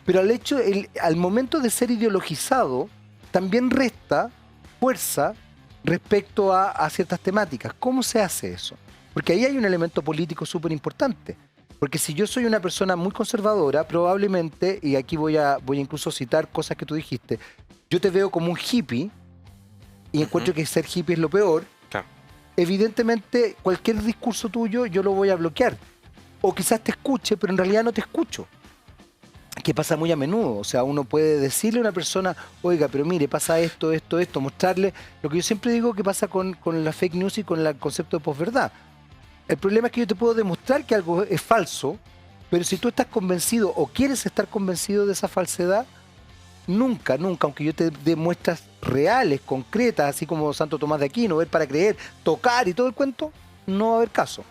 Pero al momento de ser ideologizado, también resta fuerza respecto a ciertas temáticas. ¿Cómo se hace eso? Porque ahí hay un elemento político súper importante. Porque si yo soy una persona muy conservadora, probablemente, y aquí voy a incluso citar cosas que tú dijiste, yo te veo como un hippie y encuentro que ser hippie es lo peor. Claro. Evidentemente, cualquier discurso tuyo yo lo voy a bloquear. O quizás te escuche, pero en realidad no te escucho. Que pasa muy a menudo. O sea, uno puede decirle a una persona, oiga, pero mire, pasa esto, mostrarle lo que yo siempre digo que pasa con la fake news y con el concepto de posverdad. El problema es que yo te puedo demostrar que algo es falso, pero si tú estás convencido o quieres estar convencido de esa falsedad, nunca, aunque yo te dé muestras reales, concretas, así como Santo Tomás de Aquino, ver para creer, tocar y todo el cuento, no va a haber caso.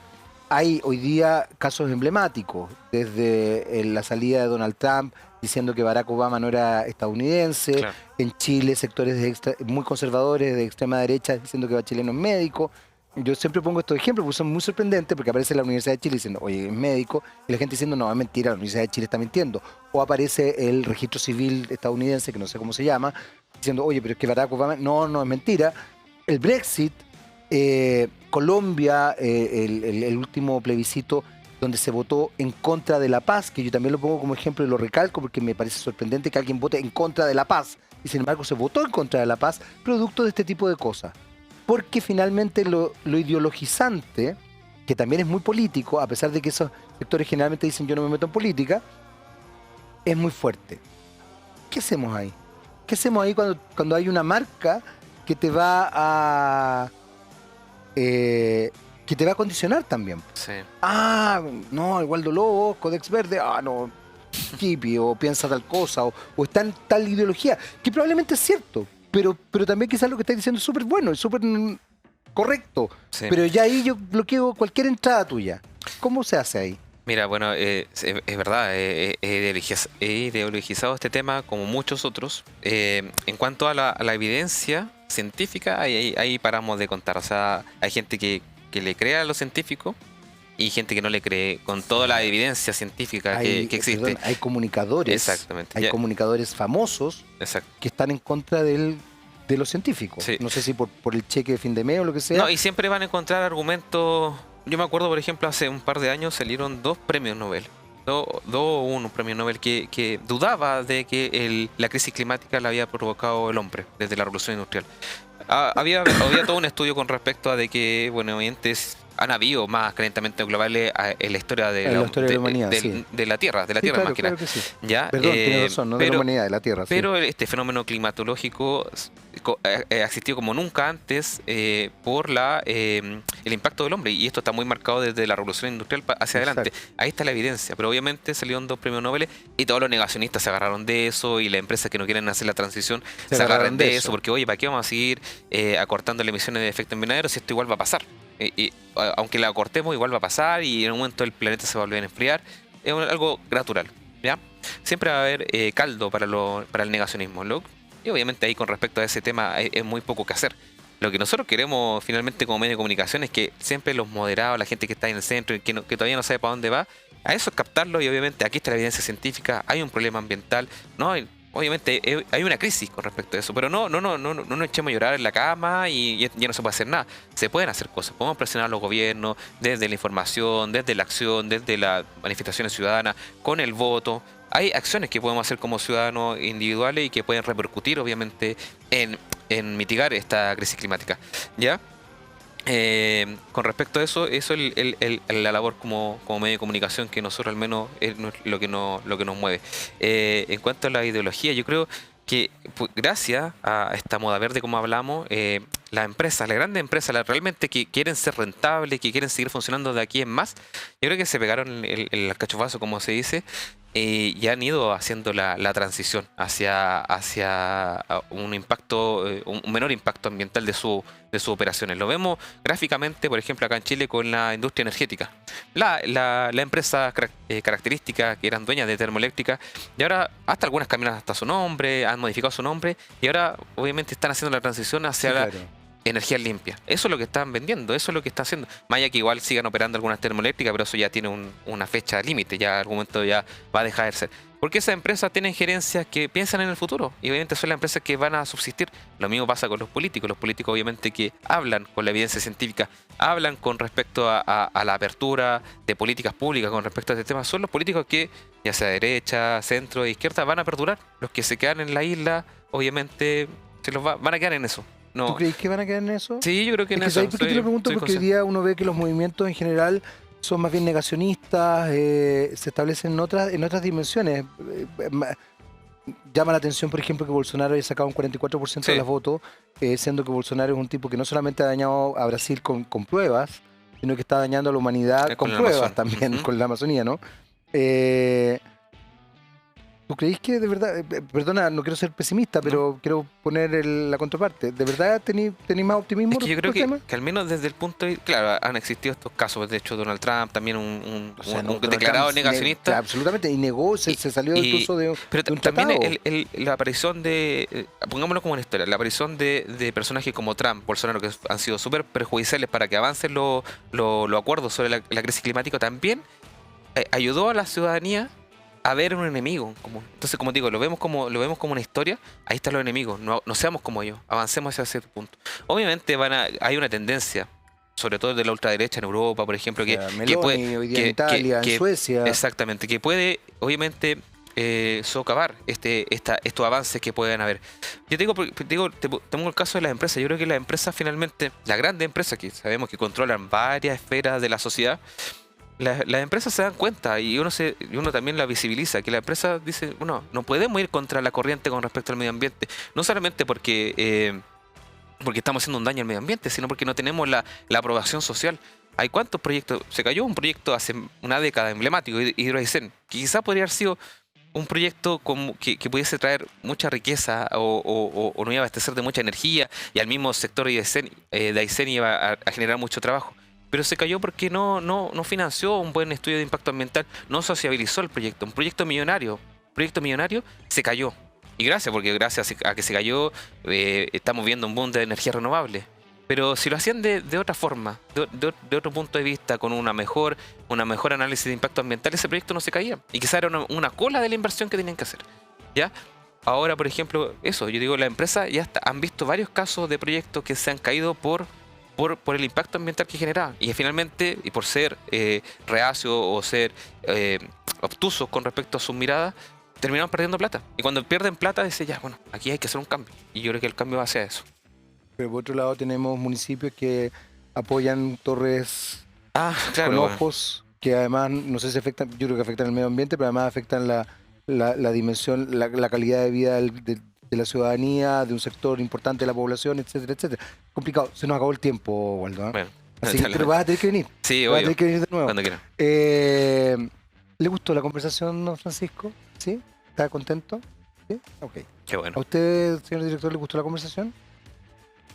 Hay hoy día casos emblemáticos, desde la salida de Donald Trump diciendo que Barack Obama no era estadounidense, Claro. en Chile sectores muy conservadores de extrema derecha diciendo que Bachelet no es médico. Yo siempre pongo estos ejemplos porque son muy sorprendentes porque aparece la Universidad de Chile diciendo, oye, es médico, y la gente diciendo, no, es mentira, la Universidad de Chile está mintiendo. O aparece el registro civil estadounidense, que no sé cómo se llama, diciendo, oye, pero es que Barack Obama, no, es mentira. El Brexit, Colombia, el último plebiscito donde se votó en contra de la paz, que yo también lo pongo como ejemplo y lo recalco porque me parece sorprendente que alguien vote en contra de la paz, y sin embargo se votó en contra de la paz, producto de este tipo de cosas. Porque finalmente lo ideologizante, que también es muy político, a pesar de que esos sectores generalmente dicen yo no me meto en política, es muy fuerte. ¿Qué hacemos ahí? ¿Qué hacemos ahí cuando hay una marca que te va a condicionar también? Sí. Ah, no, igual Lobo, Codex Verde, no, hippie, o piensa tal cosa, o está en tal ideología, que probablemente es cierto. Pero también quizás lo que estás diciendo es súper bueno, es súper correcto. Sí. Pero ya ahí yo bloqueo cualquier entrada tuya. ¿Cómo se hace ahí? Mira, bueno, es verdad, he ideologizado este tema como muchos otros. En cuanto a la evidencia científica, ahí paramos de contar. O sea, hay gente que le cree a lo científico y gente que no le cree con toda la evidencia científica que existe. Perdón, hay comunicadores. Exactamente. Hay comunicadores famosos. Exacto. Que están en contra de los científicos. Sí. No sé si por el cheque de fin de mes o lo que sea. No, y siempre van a encontrar argumentos. Yo me acuerdo, por ejemplo, hace un par de años salieron 2 premios Nobel. Un premio Nobel que dudaba de que la crisis climática la había provocado el hombre desde la revolución industrial. Había todo un estudio con respecto a de que, bueno, obviamente han habido más calentamientos globales en la historia de la humanidad, de la Tierra, claro, más que nada. Claro que sí. ¿Ya? Perdón, tienes razón, no de la humanidad, de la Tierra. Pero este fenómeno climatológico ha existido como nunca antes por el impacto del hombre, y esto está muy marcado desde la revolución industrial hacia adelante. Exacto. Ahí está la evidencia, pero obviamente salieron 2 premios Nobel y todos los negacionistas se agarraron de eso, y las empresas que no quieren hacer la transición se agarran de eso, porque oye, ¿para qué vamos a seguir acortando las emisiones de efecto invernadero si esto igual va a pasar? Y aunque la acortemos, igual va a pasar, y en un momento el planeta se va a volver a enfriar. Es algo natural, ¿ya? Siempre va a haber caldo para el negacionismo, ¿no? Y obviamente ahí con respecto a ese tema es muy poco que hacer. Lo que nosotros queremos finalmente como medio de comunicación es que siempre los moderados, la gente que está en el centro y que todavía no sabe para dónde va, a eso es captarlo. Y obviamente aquí está la evidencia científica, hay un problema ambiental, ¿no? Obviamente hay una crisis con respecto a eso, pero no nos echemos a llorar en la cama y ya no se puede hacer nada. Se pueden hacer cosas, podemos presionar a los gobiernos desde la información, desde la acción, desde las manifestaciones ciudadanas, con el voto. Hay acciones que podemos hacer como ciudadanos individuales y que pueden repercutir obviamente en mitigar esta crisis climática, ¿ya? Con respecto a eso es la labor como medio de comunicación que nosotros al menos es lo que nos mueve. En cuanto a la ideología, yo creo que gracias a esta moda verde, como hablamos, las empresas, las grandes empresas, las realmente que quieren ser rentables, que quieren seguir funcionando de aquí en más, yo creo que se pegaron el cachofazo, como se dice, y han ido haciendo la transición hacia un impacto, un menor impacto ambiental de sus operaciones. Lo vemos gráficamente, por ejemplo, acá en Chile con la industria energética. La empresa característica que eran dueñas de termoeléctrica, y ahora hasta algunas cambian hasta su nombre, han modificado su nombre, y ahora obviamente están haciendo la transición hacia la energía limpia. Eso es lo que están vendiendo, eso es lo que está haciendo. Más allá que igual sigan operando algunas termoeléctricas, pero eso ya tiene una fecha límite, ya algún momento ya va a dejar de ser. Porque esas empresas tienen gerencias que piensan en el futuro y obviamente son las empresas que van a subsistir. Lo mismo pasa con los políticos obviamente que hablan con la evidencia científica, hablan con respecto a la apertura de políticas públicas con respecto a este tema. Son los políticos que, ya sea derecha, centro, izquierda, van a perdurar. Los que se quedan en la isla, obviamente, van a quedar en eso. No. ¿Tú crees que van a quedar en eso? Sí, yo creo que en eso. ¿Por qué te lo pregunto? Porque hoy día uno ve que los movimientos en general son más bien negacionistas, se establecen en otras dimensiones. Llama la atención, por ejemplo, que Bolsonaro haya sacado un 44% de los votos, siendo que Bolsonaro es un tipo que no solamente ha dañado a Brasil con pruebas, sino que está dañando a la humanidad con pruebas también, con la Amazonía, ¿no? ¿Tú creís que de verdad, perdona, no quiero ser pesimista, pero quiero poner la contraparte, ¿de verdad tenéis más optimismo? Es que yo creo que al menos desde el punto de... Claro, han existido estos casos, de hecho Donald Trump también un declarado negacionista. Absolutamente, y negó, se salió incluso de un pero tratado. También la aparición de, pongámoslo como una historia, la aparición de personajes como Trump, Bolsonaro, que han sido súper perjudiciales para que avancen los acuerdos sobre la crisis climática, también ayudó a la ciudadanía a ver un enemigo común. Entonces, como digo, lo vemos como una historia. Ahí están los enemigos, no seamos como ellos, avancemos hacia ese punto. Obviamente hay una tendencia, sobre todo de la ultraderecha en Europa, por ejemplo, que puede, hoy día en Italia, en Suecia. Exactamente, que puede obviamente socavar estos avances que pueden haber. Yo tengo el caso de las empresas. Yo creo que las empresas finalmente, las grandes empresas que sabemos que controlan varias esferas de la sociedad, las empresas se dan cuenta y uno también la visibiliza, que la empresa dice, bueno, no podemos ir contra la corriente con respecto al medio ambiente, no solamente porque estamos haciendo un daño al medio ambiente, sino porque no tenemos la aprobación social. ¿Hay cuántos proyectos? Se cayó un proyecto hace una década emblemático, Hidroaicén, que quizás podría haber sido un proyecto que pudiese traer mucha riqueza o no iba a abastecer de mucha energía, y al mismo sector de Aicén iba a generar mucho trabajo. Pero se cayó porque no financió un buen estudio de impacto ambiental, no sociabilizó el proyecto. Un proyecto millonario se cayó. Y gracias a que se cayó, estamos viendo un boom de energía renovable. Pero si lo hacían de otra forma, de otro punto de vista, con una mejor análisis de impacto ambiental, ese proyecto no se caía. Y quizá era una cola de la inversión que tenían que hacer. ¿Ya? Ahora, por ejemplo, yo digo, la empresa ya han visto varios casos de proyectos que se han caído por el impacto ambiental que generaba. Y finalmente, y por ser reacio o ser obtusos con respecto a sus miradas, terminaron perdiendo plata. Y cuando pierden plata, dicen, ya, bueno, aquí hay que hacer un cambio. Y yo creo que el cambio va hacia eso. Pero por otro lado tenemos municipios que apoyan torres claro, con ojos, que además, no sé si afectan, yo creo que afectan el medio ambiente, pero además afectan la dimensión, la calidad de vida de la ciudadanía, de un sector importante de la población, etcétera, etcétera. Complicado. Se nos acabó el tiempo, Waldo, ¿eh? Bueno, así que, pero vas a tener que venir. Sí, vas a tener que venir de nuevo. Cuando quieras. ¿Le gustó la conversación, don Francisco? ¿Sí? ¿Está contento? ¿Sí? Ok. Qué bueno. ¿A usted, señor director, le gustó la conversación?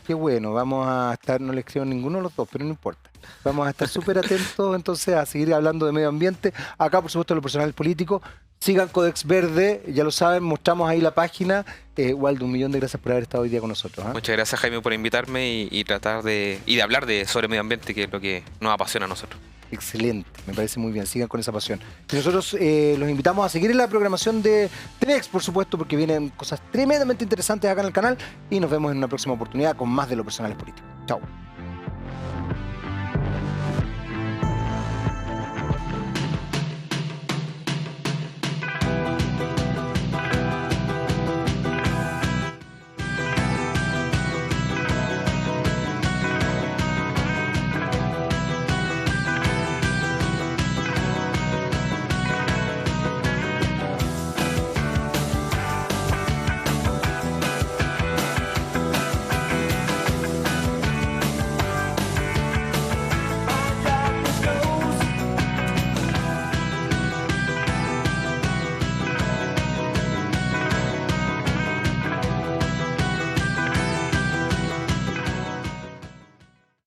Qué bueno. Vamos a estar, no le escribo ninguno de los dos, pero no importa. Vamos a estar súper atentos entonces a seguir hablando de medio ambiente. Acá, por supuesto, lo personal político. Sigan Codex Verde, ya lo saben, mostramos ahí la página. Waldo, 1.000.000 de gracias por haber estado hoy día con nosotros. Muchas gracias, Jaime, por invitarme y tratar de hablar sobre medio ambiente, que es lo que nos apasiona a nosotros. Excelente, me parece muy bien, sigan con esa pasión. Y nosotros los invitamos a seguir en la programación de TVX, por supuesto, porque vienen cosas tremendamente interesantes acá en el canal y nos vemos en una próxima oportunidad con más de Lo Personal Político. Chao.